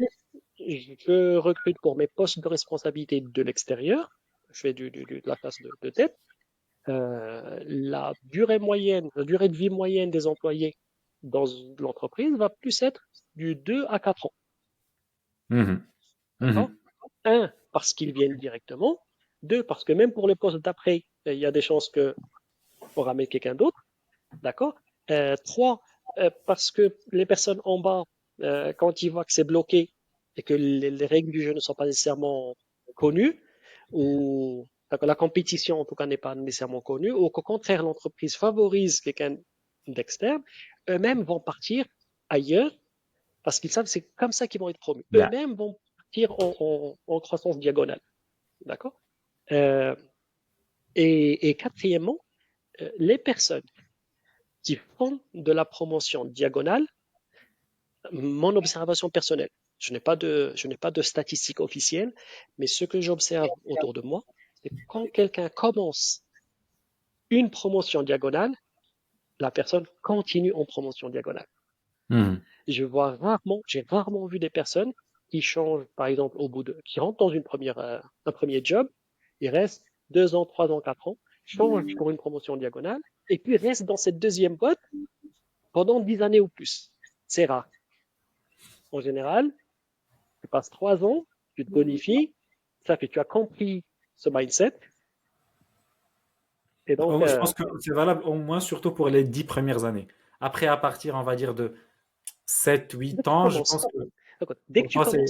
je recrute pour mes postes de responsabilité de l'extérieur, je fais de la classe de tête, la durée moyenne, la durée de vie moyenne des employés dans l'entreprise va plus être du 2 à 4 ans. Mhm. D'accord? Mhm. Un, parce qu'ils viennent directement. Deux, parce que même pour les postes d'après, il y a des chances qu'on ramène quelqu'un d'autre. D'accord? Trois, parce que les personnes en bas, quand ils voient que c'est bloqué et que les règles du jeu ne sont pas nécessairement connues, ou la compétition en tout cas n'est pas nécessairement connue, ou qu'au contraire l'entreprise favorise quelqu'un d'externe, eux-mêmes vont partir ailleurs parce qu'ils savent que c'est comme ça qu'ils vont être promus. Yeah. Eux-mêmes vont partir en croissance diagonale. D'accord? Euh, et quatrièmement, les personnes qui font de la promotion diagonale, mon observation personnelle, je n'ai pas de statistiques officielles, mais ce que j'observe autour de moi, c'est quand quelqu'un commence une promotion diagonale, la personne continue en promotion diagonale. Mhm. J'ai rarement vu des personnes qui changent, par exemple, qui rentrent dans un premier job, ils restent 2 ans, 3 ans, 4 ans, changent pour une promotion diagonale, et puis restent dans cette deuxième boîte pendant 10 années ou plus. C'est rare. En général, tu passes 3 ans, tu te bonifies, ça fait que tu as compris ce mindset, et donc, Je pense que c'est valable au moins surtout pour les 10 premières années. Après, à partir, on va dire, de 7, dès 8 que tu ans, je commences, pense que d'accord, pour toi, c'est...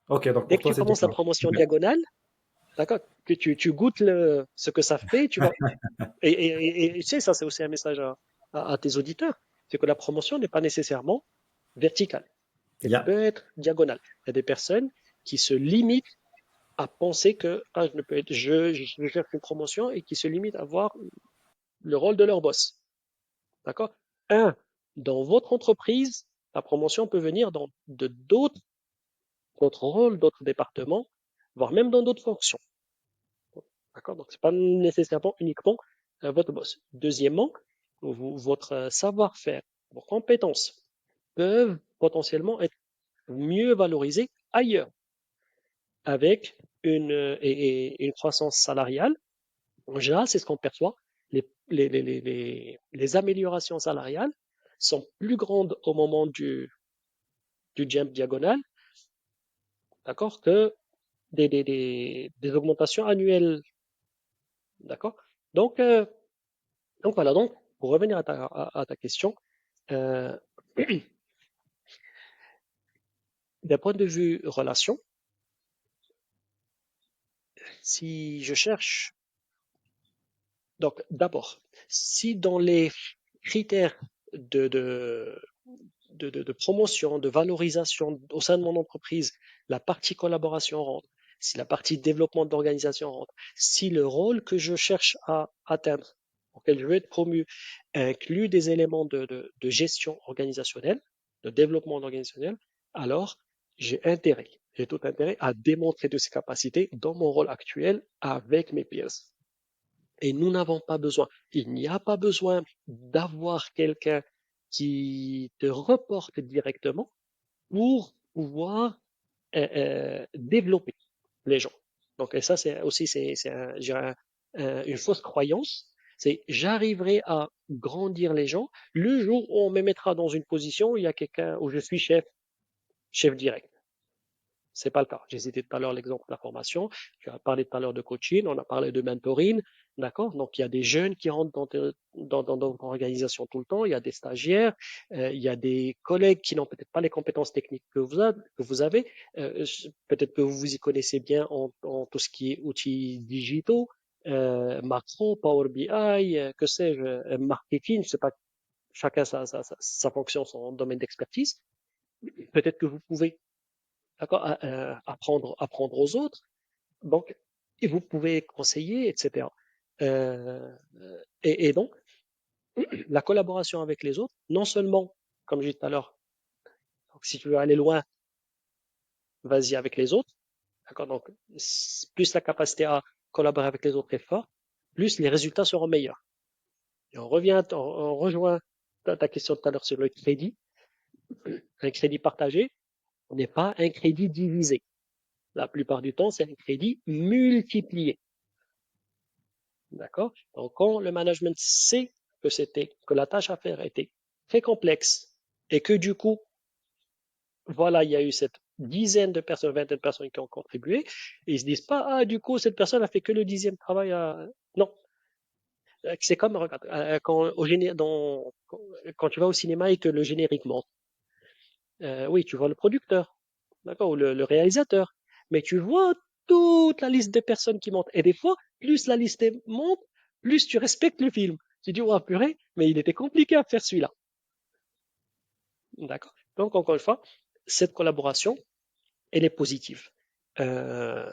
Ok, donc dès pour que toi, tu c'est commences la différent. promotion Super. diagonale, d'accord, que tu goûtes ce que ça fait, tu vas. Et tu sais, ça, c'est aussi un message à tes auditeurs. C'est que la promotion n'est pas nécessairement verticale. Elle Yeah. peut être diagonale. Il y a des personnes qui se limitent à penser que je ne peux être, je cherche une promotion et qui se limitent à voir le rôle de leur boss. D'accord? Un, dans votre entreprise, la promotion peut venir de d'autres rôles, d'autres départements, voire même dans d'autres fonctions. D'accord? Donc, c'est pas nécessairement uniquement votre boss. Deuxièmement, votre savoir-faire, vos compétences peuvent potentiellement être mieux valorisées ailleurs avec une croissance salariale. En général, c'est ce qu'on perçoit. Les améliorations salariales sont plus grandes au moment du jump diagonal, d'accord, que des augmentations annuelles, d'accord? Donc, euh, donc voilà, donc pour revenir à ta question, euh, d'un point de vue relation, si je cherche, donc d'abord, si dans les critères de, de, de promotion, de valorisation au sein de mon entreprise, la partie collaboration rentre, si la partie développement d'organisation rentre, si le rôle que je cherche à atteindre, auquel je veux être promu, inclut des éléments de gestion organisationnelle, de développement organisationnel, alors j'ai tout intérêt à démontrer de ces capacités dans mon rôle actuel avec mes peers. Et nous n'avons pas besoin, il n'y a pas besoin d'avoir quelqu'un qui te reporte directement pour pouvoir développer les gens. Donc, et ça, c'est aussi une fausse croyance. C'est j'arriverai à grandir les gens le jour où on me mettra dans une position où il y a quelqu'un, où je suis chef direct. C'est pas le cas. J'ai cité tout à l'heure l'exemple de la formation. Tu as parlé tout à l'heure de coaching. On a parlé de mentoring. D'accord? Donc, il y a des jeunes qui rentrent dans votre organisation tout le temps. Il y a des stagiaires. Il y a des collègues qui n'ont peut-être pas les compétences techniques que vous avez. Peut-être que vous vous y connaissez bien en tout ce qui est outils digitaux, Macro, Power BI, que sais-je, marketing. Je sais pas, chacun sa fonction, son domaine d'expertise. Peut-être que vous pouvez, d'accord, apprendre aux autres. Donc, et vous pouvez conseiller, etc. Et donc, la collaboration avec les autres, non seulement, comme j'ai dit tout à l'heure, donc si tu veux aller loin, vas-y avec les autres, d'accord. Donc, plus la capacité à collaborer avec les autres est forte, plus les résultats seront meilleurs. Et on rejoint ta question tout à l'heure sur le crédit. Un crédit partagé n'est pas un crédit divisé. La plupart du temps, c'est un crédit multiplié. D'accord? Donc, quand le management sait que la tâche à faire était très complexe et que du coup, voilà, il y a eu cette dizaine de personnes, vingtaine de personnes qui ont contribué, et ils se disent pas, ah, du coup, cette personne a fait que le dixième travail Non. C'est comme, regarde, quand tu vas au cinéma et que le générique monte, oui, tu vois le producteur, d'accord, ou le réalisateur, mais tu vois toute la liste de personnes qui montent. Et des fois, plus la liste monte, plus tu respectes le film. Tu dis, oh purée, mais il était compliqué à faire celui-là. D'accord? Donc, encore une fois, cette collaboration, elle est positive. Euh,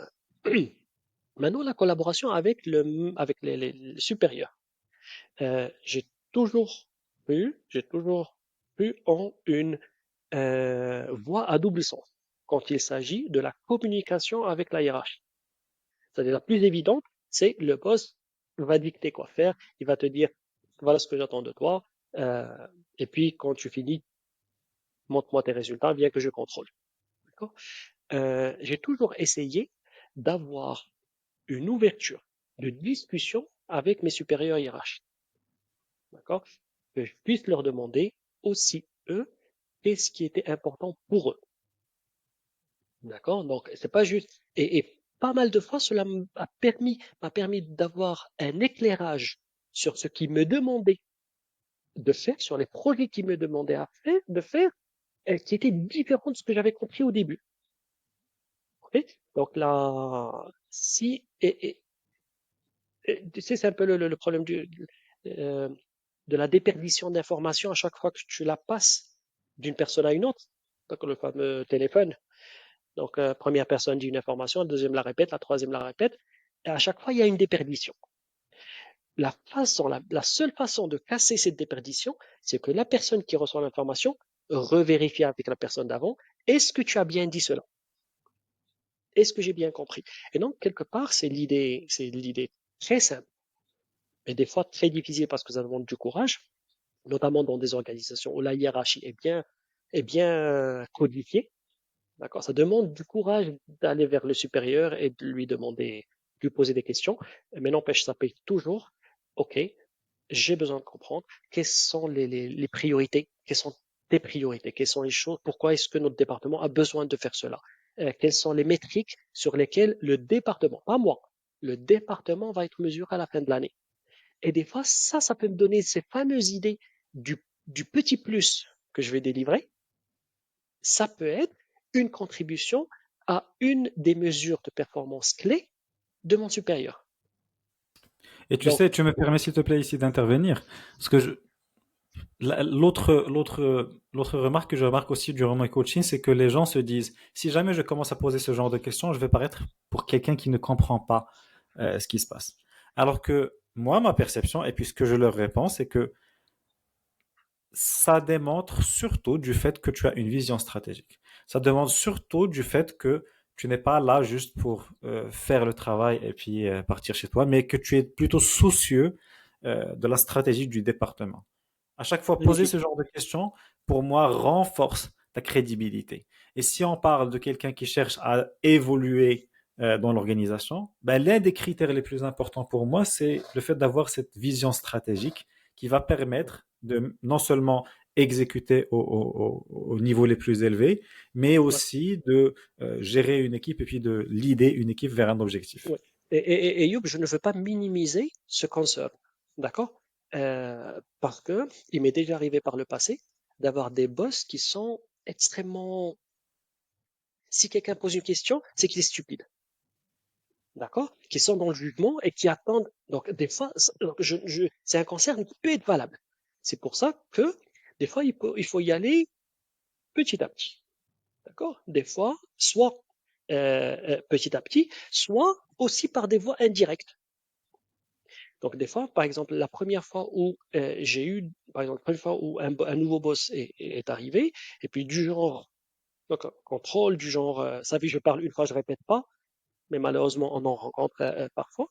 Maintenant, la collaboration avec les supérieurs. J'ai toujours eu en une voie à double sens quand il s'agit de la communication avec la hiérarchie. C'est-à-dire la plus évidente, c'est le boss va dicter quoi faire, il va te dire voilà ce que j'attends de toi, euh, et puis quand tu finis, montre-moi tes résultats, bien que je contrôle. D'accord. J'ai toujours essayé d'avoir une ouverture de discussion avec mes supérieurs hiérarchiques. D'accord. Que je puisse leur demander aussi eux qu'est-ce qui était important pour eux. D'accord? Donc, c'est pas juste. Et pas mal de fois, cela m'a permis d'avoir un éclairage sur ce qu'ils me demandaient de faire, sur les projets qu'ils me demandaient de faire, qui étaient différents de ce que j'avais compris au début. Ok. Donc là, tu sais, c'est un peu le problème euh, de la déperdition d'informations à chaque fois que tu la passes d'une personne à une autre. Donc, le fameux téléphone. Donc, première personne dit une information, la deuxième la répète, la troisième la répète. Et à chaque fois, il y a une déperdition. La seule façon de casser cette déperdition, c'est que la personne qui reçoit l'information revérifie avec la personne d'avant. Est-ce que tu as bien dit cela? Est-ce que j'ai bien compris? Et donc, quelque part, c'est l'idée très simple, mais des fois très difficile parce que ça demande du courage, notamment dans des organisations où la hiérarchie est bien codifiée. D'accord? Ça demande du courage d'aller vers le supérieur et de lui demander, de lui poser des questions. Mais n'empêche, ça paye toujours. OK, j'ai besoin de comprendre quelles sont les priorités, quelles sont tes priorités, quelles sont les choses, pourquoi est-ce que notre département a besoin de faire cela, quelles sont les métriques sur lesquelles le département, pas moi, le département va être mesuré à la fin de l'année. Et des fois, ça peut me donner ces fameuses idées du petit plus que je vais délivrer. Ça peut être une contribution à une des mesures de performance clés de mon supérieur. Et tu Donc, sais, tu me permets s'il te plaît ici d'intervenir, parce que l'autre remarque que je remarque aussi durant mon coaching, c'est que les gens se disent, si jamais je commence à poser ce genre de questions, je vais paraître pour quelqu'un qui ne comprend pas ce qui se passe. Alors que moi, ma perception, et puis ce que je leur réponds, c'est que ça démontre surtout du fait que tu as une vision stratégique. Ça demande surtout du fait que tu n'es pas là juste pour faire le travail et puis partir chez toi, mais que tu es plutôt soucieux de la stratégie du département. À chaque fois, poser magnifique. ce genre de questions, pour moi, renforce ta crédibilité. Et si on parle de quelqu'un qui cherche à évoluer dans l'organisation, ben, l'un des critères les plus importants pour moi, c'est le fait d'avoir cette vision stratégique qui va permettre de non seulement exécuter au niveau les plus élevés, mais Ouais, aussi de gérer une équipe et puis de leader une équipe vers un objectif. ouais. Et Youb, je ne veux pas minimiser ce concern, d'accord? Parce que il m'est déjà arrivé par le passé d'avoir des boss qui sont extrêmement. Si quelqu'un pose une question, c'est qu'il est stupide, d'accord? Qui sont dans le jugement et qui attendent. Donc des fois, donc, c'est un concern qui peut être valable. C'est pour ça que des fois, il faut y aller petit à petit. D'accord? Des fois, soit petit à petit, soit aussi par des voies indirectes. Donc, des fois, par exemple, la première fois où j'ai eu, par exemple, la première fois où un nouveau boss est arrivé, et puis du genre, donc, contrôle, du genre, ça fait, je parle une fois, je répète pas, mais malheureusement, on en rencontre parfois.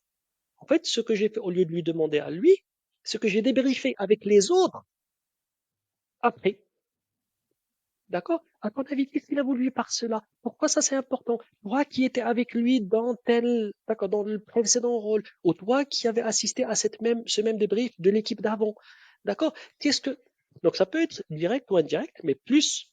En fait, ce que j'ai fait, au lieu de lui demander à lui, ce que j'ai débriefé avec les autres après. D'accord? À ton avis, qu'est-ce qu'il a voulu par cela? Pourquoi ça c'est important? Toi qui étais avec lui dans d'accord, dans le précédent rôle, ou toi qui avais assisté à ce même débrief de l'équipe d'avant. D'accord? Donc ça peut être direct ou indirect, mais plus,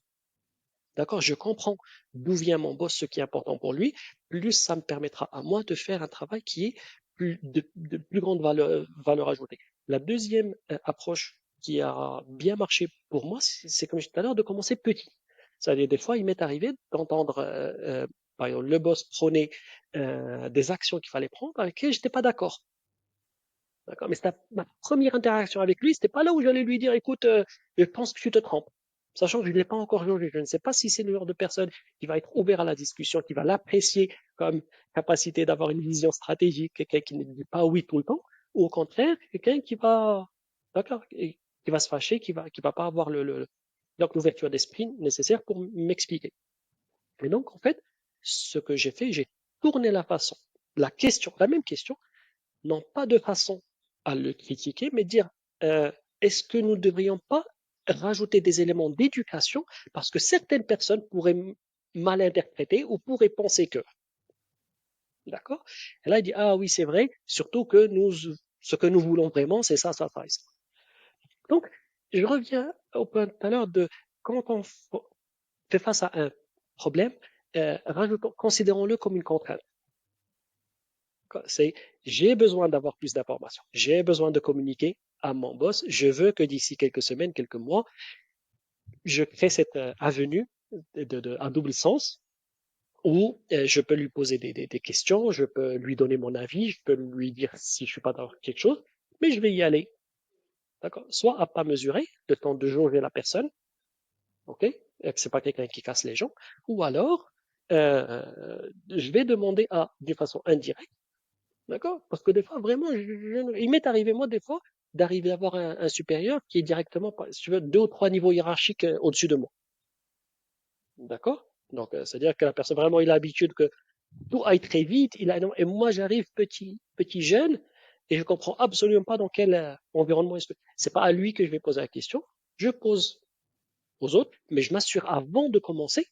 d'accord, je comprends d'où vient mon boss, ce qui est important pour lui, plus ça me permettra à moi de faire un travail qui est de plus grande valeur ajoutée. La deuxième approche qui a bien marché pour moi, c'est comme je disais tout à l'heure, de commencer petit. C'est-à-dire, des fois, il m'est arrivé d'entendre, par exemple, le boss prôner des actions qu'il fallait prendre avec lesquelles je n'étais pas d'accord. D'accord? Mais c'était ma première interaction avec lui, c'était pas là où j'allais lui dire, écoute, je pense que tu te trompes. Sachant que je ne l'ai pas encore jugé. Je ne sais pas si c'est le genre de personne qui va être ouvert à la discussion, qui va l'apprécier comme capacité d'avoir une vision stratégique, quelqu'un qui ne dit pas oui tout le temps, ou au contraire, quelqu'un qui va, d'accord, qui va se fâcher, qui va pas avoir donc l'ouverture d'esprit nécessaire pour m'expliquer. Et donc, en fait, ce que j'ai fait, j'ai tourné la même question, non pas de façon à le critiquer, mais dire est-ce que nous ne devrions pas rajouter des éléments d'éducation parce que certaines personnes pourraient mal interpréter ou pourraient penser que. D'accord? Et là, il dit ah oui, c'est vrai, surtout que ce que nous voulons vraiment, c'est ça, ça, ça et ça. Donc, je reviens au point tout à l'heure de quand on fait face à un problème, considérons-le comme une contrainte. C'est j'ai besoin d'avoir plus d'informations, j'ai besoin de communiquer à mon boss, je veux que d'ici quelques semaines, quelques mois, je crée cette avenue à double sens où je peux lui poser des questions, je peux lui donner mon avis, je peux lui dire si je suis pas dans quelque chose, mais je vais y aller. D'accord? Soit à pas mesurer, le temps de jauger la personne, ok? Et que c'est pas quelqu'un qui casse les gens, ou alors je vais demander d'une façon indirecte. D'accord? Parce que des fois, vraiment, il m'est arrivé, moi, des fois, d'arriver à avoir un supérieur qui est directement, si tu veux, deux ou trois niveaux hiérarchiques au-dessus de moi. D'accord? Donc, c'est-à-dire que la personne, vraiment, il a l'habitude que tout aille très vite. Et moi, j'arrive petit jeune, et je comprends absolument pas dans quel environnement est-ce que. C'est pas à lui que je vais poser la question. Je pose aux autres, mais je m'assure avant de commencer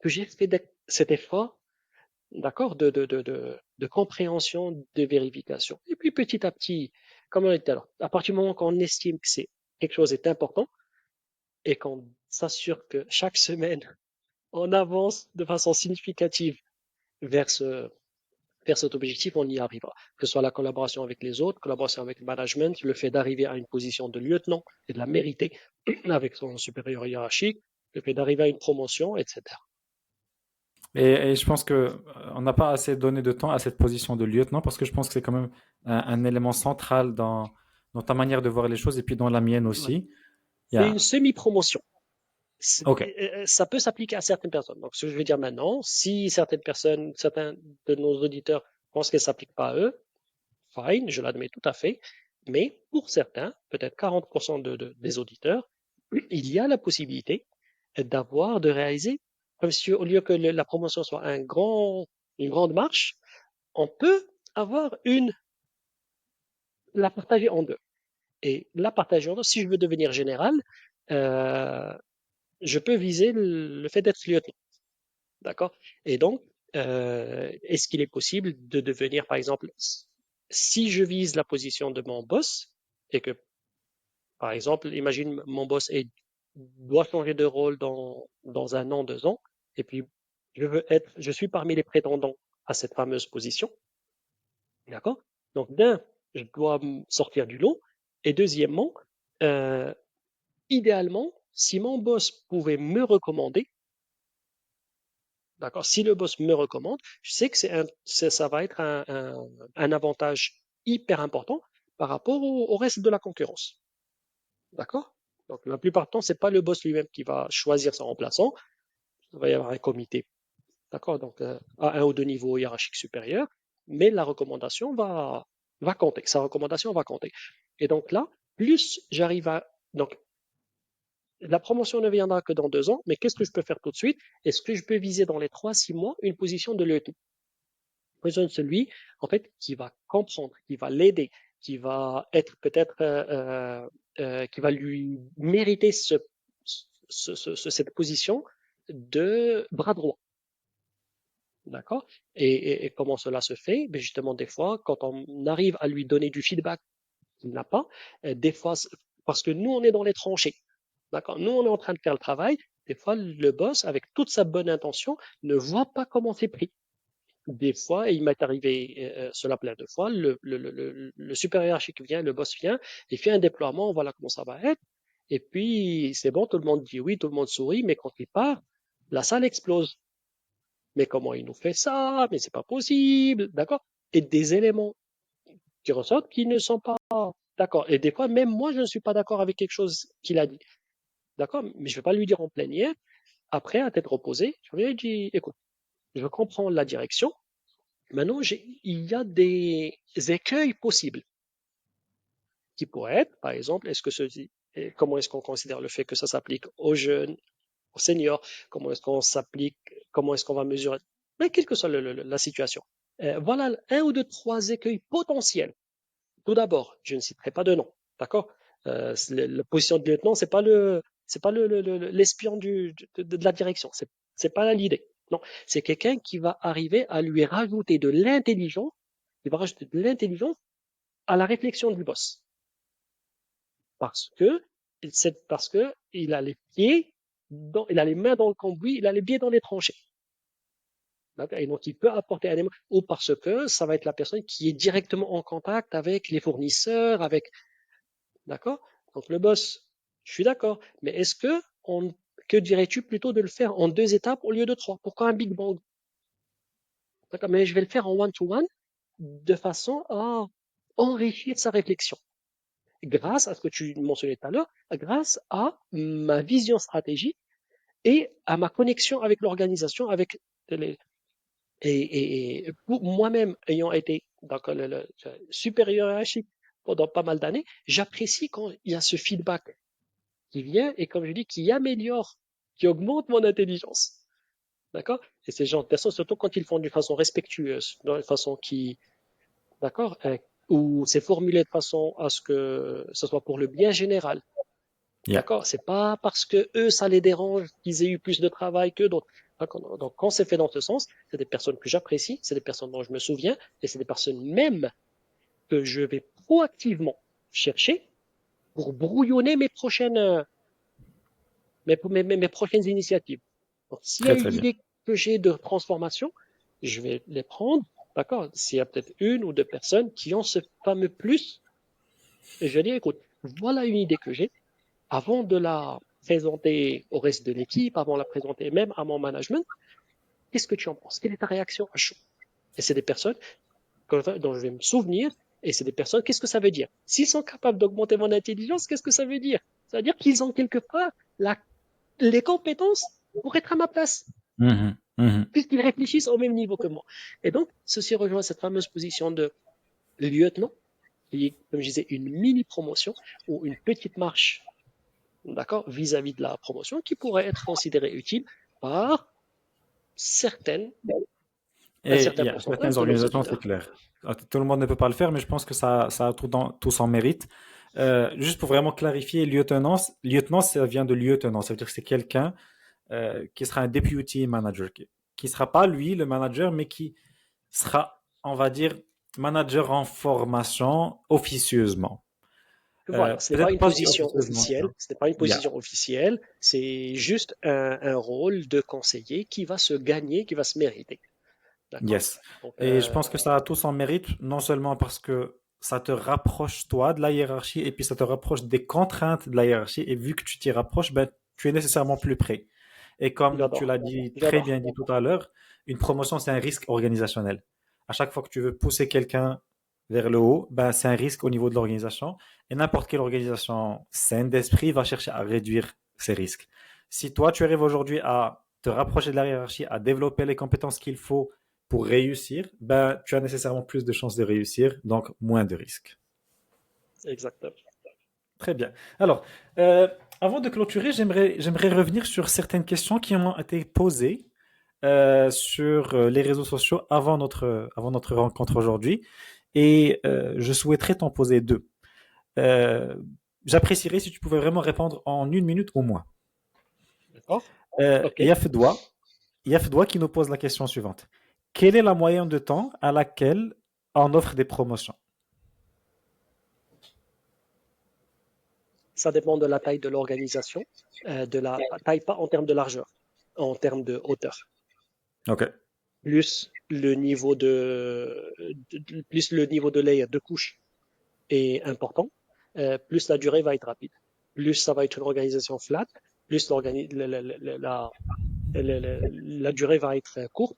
que j'ai fait cet effort, d'accord, de compréhension, de vérification. Et puis petit à petit, comme on a dit alors, à partir du moment qu'on estime que c'est quelque chose est important et qu'on s'assure que chaque semaine on avance de façon significative vers vers cet objectif, on y arrivera. Que ce soit la collaboration avec les autres, collaboration avec le management, le fait d'arriver à une position de lieutenant et de la mériter avec son supérieur hiérarchique, le fait d'arriver à une promotion, etc. Et je pense que on n'a pas assez donné de temps à cette position de lieutenant parce que je pense que c'est quand même un élément central dans ta manière de voir les choses et puis dans la mienne Ouais. aussi. Il y C'est une a... semi-promotion. Ok. Ça peut s'appliquer à certaines personnes. Donc, ce que je vais dire maintenant, si certaines personnes, certains de nos auditeurs pensent qu'elle ne s'applique pas à eux, fine, je l'admets tout à fait. Mais pour certains, peut-être 40% des auditeurs, il y a la possibilité de réaliser, comme si au lieu que la promotion soit une grande marche, on peut avoir la partager en deux. Et la partager en deux, si je veux devenir général, euh, je peux viser le fait d'être lieutenant. D'accord? Et donc, est-ce qu'il est possible de devenir, par exemple, si je vise la position de mon boss, et que, par exemple, imagine mon boss est dois changer de rôle dans 1 an, 2 ans, et puis je suis parmi les prétendants à cette fameuse position, d'accord? Donc d'un, je dois me sortir du lot, et deuxièmement, euh, idéalement, si mon boss pouvait me recommander, d'accord, si le boss me recommande, je sais que ça va être un avantage hyper important par rapport au reste de la concurrence, d'accord? Donc la plupart du temps, c'est pas le boss lui-même qui va choisir son remplaçant, il va y avoir un comité. D'accord? Donc, à 1 ou 2 niveaux hiérarchiques supérieurs, mais la recommandation va compter. Sa recommandation va compter. Et donc là, plus j'arrive à. Donc, la promotion ne viendra que dans 2 ans, mais qu'est-ce que je peux faire tout de suite? Est-ce que je peux viser dans les 3, 6 mois une position de lieutenant? Besoin de celui, en fait, qui va comprendre, qui va l'aider, qui va être peut-être, qui va lui mériter cette position de bras droit. D'accord? Et comment cela se fait? Ben justement, des fois, quand on arrive à lui donner du feedback qu'il n'a pas, des fois, parce que nous, on est dans les tranchées. D'accord? Nous, on est en train de faire le travail. Des fois, le boss, avec toute sa bonne intention, ne voit pas comment c'est pris. Des fois, et il m'est arrivé cela plein de fois, le supérieur hiérarchique vient, le boss vient, il fait un déploiement, voilà comment ça va être. Et puis, c'est bon, tout le monde dit oui, tout le monde sourit, mais quand il part, la salle explose. Mais comment il nous fait ça? Mais c'est pas possible, d'accord? Et des éléments qui ressortent qui ne sont pas d'accord. Et des fois, même moi, je ne suis pas d'accord avec quelque chose qu'il a dit, d'accord? Mais je vais pas lui dire en plénière. Après, à tête reposée, je lui ai dit, écoute, je comprends la direction. Maintenant, il y a des écueils possibles qui pourraient être, par exemple, comment est-ce qu'on considère le fait que ça s'applique aux jeunes, aux seniors? Comment est-ce qu'on s'applique? Comment est-ce qu'on va mesurer? Mais quelle que soit la situation. Voilà 1 ou 2, 3 écueils potentiels. Tout d'abord, je ne citerai pas de nom, d'accord? La position de lieutenant, c'est pas l'espion de la direction, c'est pas l'idée. Non, c'est quelqu'un qui va arriver à lui rajouter de l'intelligence, il va rajouter de l'intelligence à la réflexion du boss, parce que parce que il a les pieds il a les mains dans le cambouis, il a les pieds dans les tranchées. Et donc, il peut apporter un élément, ou parce que ça va être la personne qui est directement en contact avec les fournisseurs, d'accord? Donc, le boss, je suis d'accord. Mais que dirais-tu plutôt de le faire en 2 étapes au lieu de 3? Pourquoi un Big Bang? D'accord? Mais je vais le faire en one-to-one de façon à enrichir sa réflexion. Grâce à ce que tu mentionnais tout à l'heure, grâce à ma vision stratégique et à ma connexion avec l'organisation, avec les, et pour moi-même, ayant été donc, le supérieur hiérarchique pendant pas mal d'années, j'apprécie quand il y a ce feedback qui vient et, comme je dis, qui améliore, qui augmente mon intelligence. D'accord? Et ces gens de personnes, surtout quand ils font d'une façon respectueuse, d'une façon d'accord, où c'est formulé de façon à ce que ce soit pour le bien général. Yeah, D'accord? C'est pas parce que eux, ça les dérange qu'ils aient eu plus de travail que d'autres. D'accord. Donc, quand c'est fait dans ce sens, c'est des personnes que j'apprécie, c'est des personnes dont je me souviens, et c'est des personnes même que je vais proactivement chercher pour brouillonner mes prochaines initiatives. Donc, s'il y a très une très bien. idée que j'ai de transformation, je vais les prendre, d'accord? S'il y a peut-être 1 ou 2 personnes qui ont ce fameux plus, et je vais dire, écoute, voilà une idée que j'ai, avant de la présenter au reste de l'équipe, avant de la présenter même à mon management, qu'est-ce que tu en penses? Quelle est ta réaction à chaud? Et c'est des personnes dont je vais me souvenir, et c'est des personnes, qu'est-ce que ça veut dire? S'ils sont capables d'augmenter mon intelligence, qu'est-ce que ça veut dire? Ça veut dire qu'ils ont quelque part les compétences pour être à ma place, Mhm, mhm. puisqu'ils réfléchissent au même niveau que moi. Et donc, ceci rejoint cette fameuse position de lieutenant, qui est, comme je disais, une mini-promotion ou une petite marche, d'accord, vis-à-vis de la promotion, qui pourrait être considérée utile par certaines, un Et il certain y a certaines pourcentage de nos organisations, c'est auditeurs. clair. Tout le monde ne peut pas le faire, mais je pense que ça a tout son mérite. Juste pour vraiment clarifier, lieutenant, ça vient de lieutenant. Ça veut dire que c'est quelqu'un qui sera un deputy manager, qui sera pas lui le manager, mais qui sera, on va dire, manager en formation officieusement. Voilà, ce n'est pas Peut-être une pas si position officieusement. officielle, ce n'est pas une Yeah. position officielle, c'est juste un rôle de conseiller qui va se gagner, qui va se mériter. D'accord? Yes. Donc, Et je pense que ça a tout son mérite, non seulement parce que ça te rapproche toi de la hiérarchie et puis ça te rapproche des contraintes de la hiérarchie et vu que tu t'y rapproches, ben, tu es nécessairement plus près. Et comme tu j'adore, l'as dit très j'adore. bien dit tout à l'heure, une promotion c'est un risque organisationnel. À chaque fois que tu veux pousser quelqu'un vers le haut, ben, c'est un risque au niveau de l'organisation et n'importe quelle organisation saine d'esprit va chercher à réduire ces risques. Si toi tu arrives aujourd'hui à te rapprocher de la hiérarchie, à développer les compétences qu'il faut pour réussir, ben, tu as nécessairement plus de chances de réussir, donc moins de risques. Exactement. Très bien. Alors, avant de clôturer, j'aimerais revenir sur certaines questions qui m'ont été posées sur les réseaux sociaux avant notre rencontre aujourd'hui. Et je souhaiterais t'en poser deux. Euh, J'apprécierais si tu pouvais vraiment répondre en une minute au moins. D'accord? Ok. Yafdoua, Yafdoua qui nous pose la question suivante. Quelle est la moyenne de temps à laquelle on offre des promotions? Ça dépend de la taille de l'organisation, de la taille pas en termes de largeur, en termes de hauteur. Ok. Plus le niveau plus le niveau de layer, de couche est important, plus la durée va être rapide. Plus ça va être une organisation flat, plus la durée va être courte.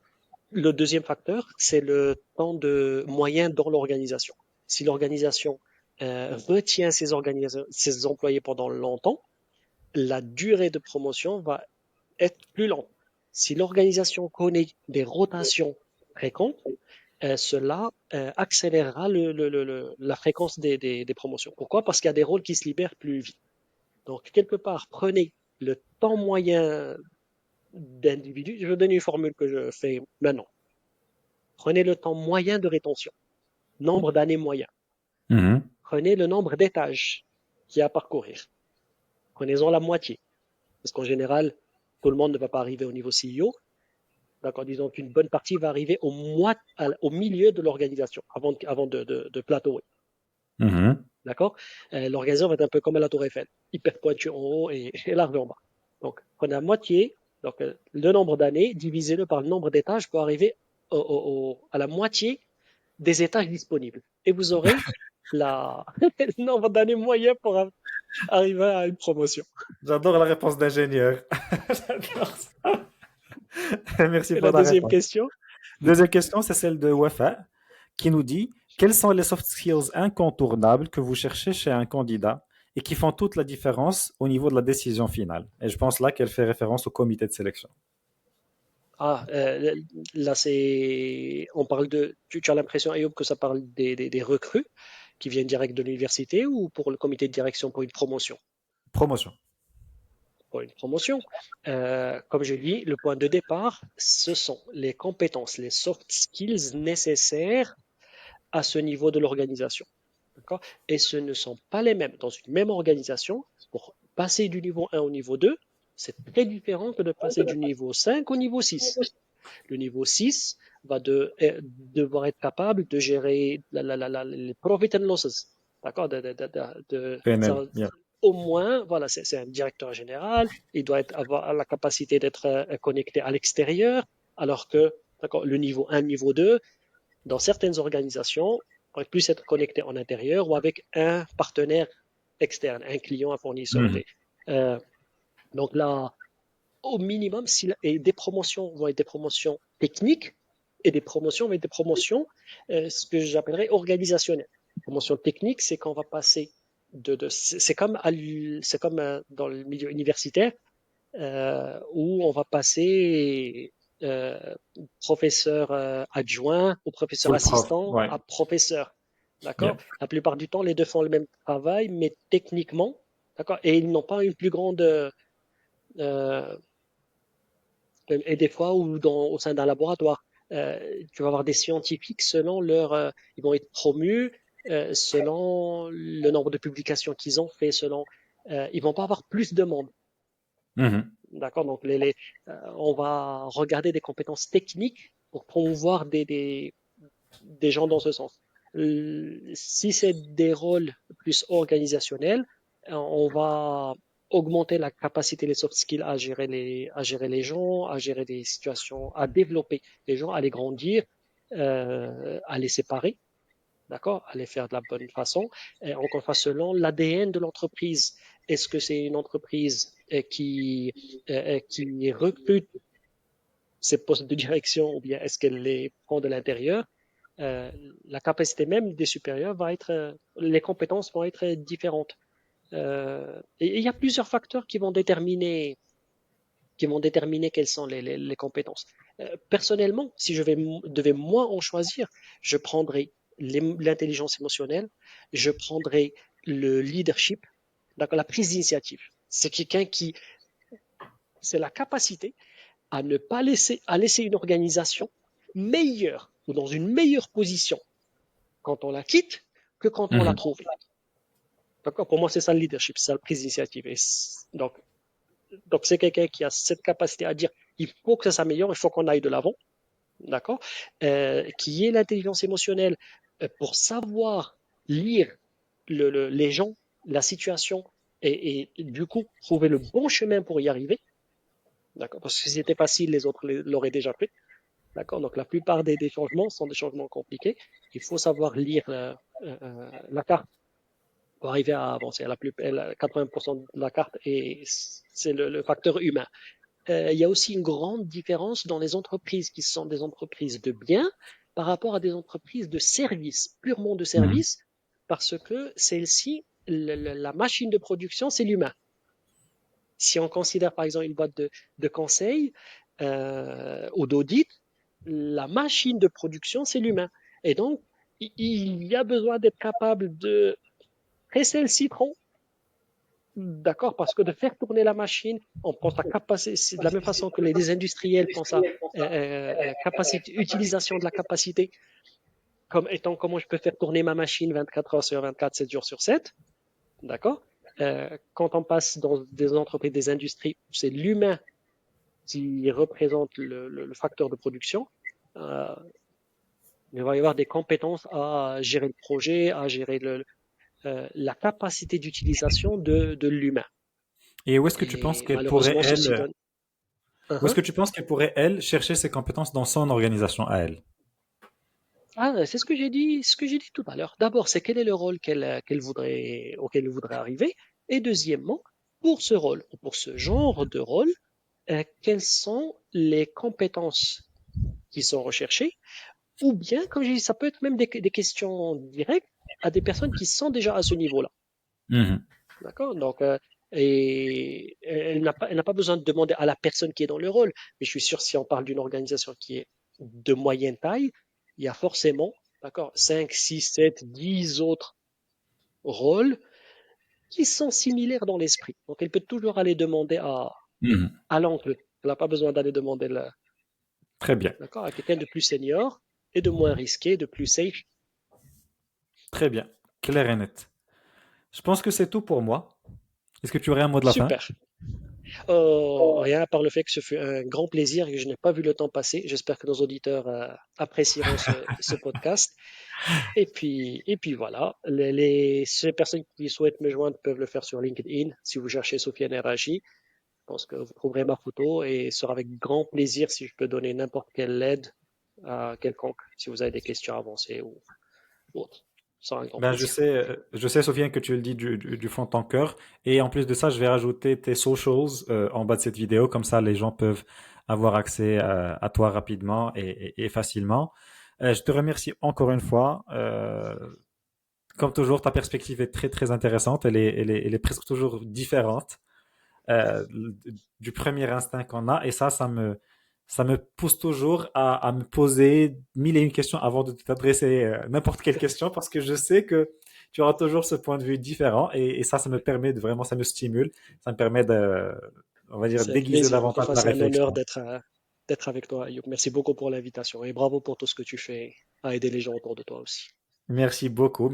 Le deuxième facteur, c'est le temps de moyen dans l'organisation. Si l'organisation retient ses employés pendant longtemps, la durée de promotion va être plus lente. Si l'organisation connaît des rotations fréquentes, cela accélérera la fréquence des promotions. Pourquoi? Parce qu'il y a des rôles qui se libèrent plus vite. Donc, quelque part, prenez le temps moyen d'individu. Je vais donner une formule que je fais maintenant. Prenez le temps moyen de rétention, nombre d'années moyen. Mhm. Prenez le nombre d'étages qu'il y a à parcourir. Prenez-en la moitié. Parce qu'en général, tout le monde ne va pas arriver au niveau CEO. D'accord, disons qu'une bonne partie va arriver au milieu de l'organisation, avant de plateauer. Mhm. D'accord? L'organisation va être un peu comme la tour Eiffel, hyper pointue en haut et large en bas. Donc, prenez la moitié, donc le nombre d'années, divisez-le par le nombre d'étages pour arriver à la moitié des étages disponibles. Et vous aurez le nombre d'années moyen pour arriver à une promotion. J'adore la réponse d'ingénieur. J'adore ça. Merci Et pour la la deuxième réponse. question, Deuxième question, c'est celle de Wafa qui nous dit quels sont les soft skills incontournables que vous cherchez chez un candidat et qui font toute la différence au niveau de la décision finale. Et je pense là qu'elle fait référence au comité de sélection. ah, là on parle tu as l'impression, Ayoub, que ça parle des recrues qui viennent direct de l'université ou pour le comité de direction pour une promotion? Promotion. Pour une promotion, comme je dis, le point de départ, ce sont les compétences, les soft skills nécessaires à ce niveau de l'organisation. D'accord? Et ce ne sont pas les mêmes. Dans une même organisation, pour passer du niveau 1 au niveau 2, c'est très différent que de passer du niveau 5 au niveau 6. Le niveau 6 va devoir être capable de gérer les profit and losses. D'accord? PNL. Yeah. Au moins, voilà, c'est un directeur général, il doit avoir la capacité d'être connecté à l'extérieur, alors que le niveau 1, niveau 2, dans certaines organisations, on peut plus être connecté en intérieur ou avec un partenaire externe, un client, un fournisseur. Mhm. Euh, donc là, au minimum, et des promotions vont être des promotions techniques et des promotions vont être des promotions, ce que j'appellerais organisationnelles. Promotion technique, c'est qu'on va passer c'est comme dans le milieu universitaire où on va passer professeur adjoint ou professeur Full prof. assistant Ouais. à professeur. Yeah. D'accord? La plupart du temps, les deux font le même travail, mais techniquement, d'accord? Et ils n'ont pas une plus grande et des fois au sein d'un laboratoire, tu vas avoir des scientifiques ils vont être promus selon le nombre de publications qu'ils ont fait, ils vont pas avoir plus de monde, Mhm. d'accord? Donc on va regarder des compétences techniques pour promouvoir des gens dans ce sens. Si c'est des rôles plus organisationnels, on va augmenter la capacité, les soft skills à gérer les gens, à gérer des situations, à développer les gens, à les grandir, à les séparer, d'accord, à les faire de la bonne façon. Et encore une fois, selon l'ADN de l'entreprise, est-ce que c'est une entreprise qui recrute ces postes de direction ou bien est-ce qu'elle les prend de l'intérieur? euh, la capacité même des supérieurs va être, les compétences vont être différentes. Et il y a plusieurs facteurs qui vont déterminer quelles sont les compétences. Personnellement, si devais moi en choisir, je prendrais l'intelligence émotionnelle, je prendrais le leadership, d'accord, la prise d'initiative. C'est quelqu'un qui, c'est la capacité à ne pas laisser, à laisser une organisation meilleure ou dans une meilleure position quand on la quitte que quand on l'a Mhm. trouvée. D'accord? Pour moi, c'est ça le leadership, c'est ça la prise d'initiative. Donc c'est quelqu'un qui a cette capacité à dire il faut que ça s'améliore, il faut qu'on aille de l'avant. D'accord? Qui est l'intelligence émotionnelle pour savoir lire les gens, la situation et du coup trouver le bon chemin pour y arriver. D'accord? Parce que si c'était facile, les autres l'auraient déjà fait. D'accord? Donc la plupart des changements sont des changements compliqués. Il faut savoir lire la carte pour arriver à avancer. 80% de la carte et c'est le facteur humain. Il y a aussi une grande différence dans les entreprises qui sont des entreprises de biens par rapport à des entreprises de services, purement de Mhm. services, parce que celle-ci, la machine de production, c'est l'humain. Si on considère par exemple une boîte de conseil ou d'audit, la machine de production, c'est l'humain. Et donc, il y a besoin d'être capable de presser le citron. D'accord, parce que de faire tourner la machine, on pense à capacité, c'est de la même façon que les industriels pensent à capacité, utilisation de la capacité, comme étant comment je peux faire tourner ma machine 24 heures sur 24, 7 jours sur 7. D'accord. Quand on passe dans des entreprises, des industries, c'est l'humain qui représente le facteur de production. Euh, il va y avoir des compétences à gérer le projet, à gérer la capacité d'utilisation de l'humain. Et où est-ce que tu penses Et qu'elle pourrait, malheureusement, ceci elle, donne. où est-ce Uh-huh. que tu penses qu'elle pourrait, elle, chercher ses compétences dans son organisation à elle? Ah, c'est ce que j'ai dit tout à l'heure. D'abord, c'est quel est le rôle auquel elle voudrait arriver. Et deuxièmement, pour ce rôle, ou pour ce genre de rôle, quelles sont les compétences qui sont recherchées, ou bien, comme j'ai dit, ça peut être même des questions directes à des personnes qui sont déjà à ce niveau-là. Mhm. D'accord? Donc, et elle n'a pas besoin de demander à la personne qui est dans le rôle. Mais je suis sûr, si on parle d'une organisation qui est de moyenne taille, il y a forcément, d'accord, 5, 6, 7, 10 autres rôles qui sont similaires dans l'esprit. Donc, elle peut toujours aller demander Mhm. à l'oncle. Elle n'a pas besoin d'aller demander Très bien. d'accord, à quelqu'un de plus senior et de moins risqué, de plus safe. Très bien. Clair et net. Je pense que c'est tout pour moi. Est-ce que tu aurais un mot de la fin? Super. Rien à part le fait que ce fut un grand plaisir et que je n'ai pas vu le temps passer. J'espère que nos auditeurs apprécieront ce podcast. Et puis voilà, ces personnes qui souhaitent me joindre peuvent le faire sur LinkedIn. Si vous cherchez Sofiane Erachi, je pense que vous trouverez ma photo et ce sera avec grand plaisir si je peux donner n'importe quelle aide à quelconque, si vous avez des questions avancées ou autres. Ce sera un grand Ben, plaisir. je sais, Sofiane, que tu le dis du fond de ton cœur. Et en plus de ça, je vais rajouter tes socials en bas de cette vidéo. Comme ça, les gens peuvent avoir accès à toi rapidement et facilement. Je te remercie encore une fois. Comme toujours, ta perspective est très, très intéressante. Elle est presque toujours différente euh, du premier instinct qu'on a. Et ça me pousse toujours à me poser mille et une questions avant de t'adresser n'importe quelle question parce que je sais que tu auras toujours ce point de vue différent et ça me permet de vraiment, ça me stimule, ça me permet de, on va dire, C'est avec d'aiguiser plaisir. Encore une davantage fois, ma c'est un honneur réflexion. d'être avec toi, Ayoub. Merci beaucoup pour l'invitation et bravo pour tout ce que tu fais à aider les gens autour de toi aussi. Merci beaucoup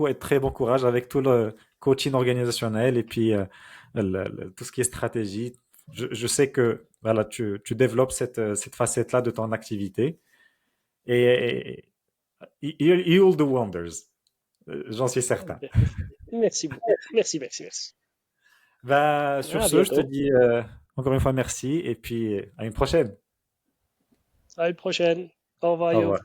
et très bon courage avec tout le coaching organisationnel et puis tout ce qui est stratégie. Je sais que voilà, tu développes cette facette-là de ton activité et You'll do wonders. J'en suis certain. Merci beaucoup. Merci, merci, merci. Bah, sur À ce, je te bientôt. dis encore une fois merci et puis à une prochaine. À une prochaine. Au revoir, Au Youb. revoir.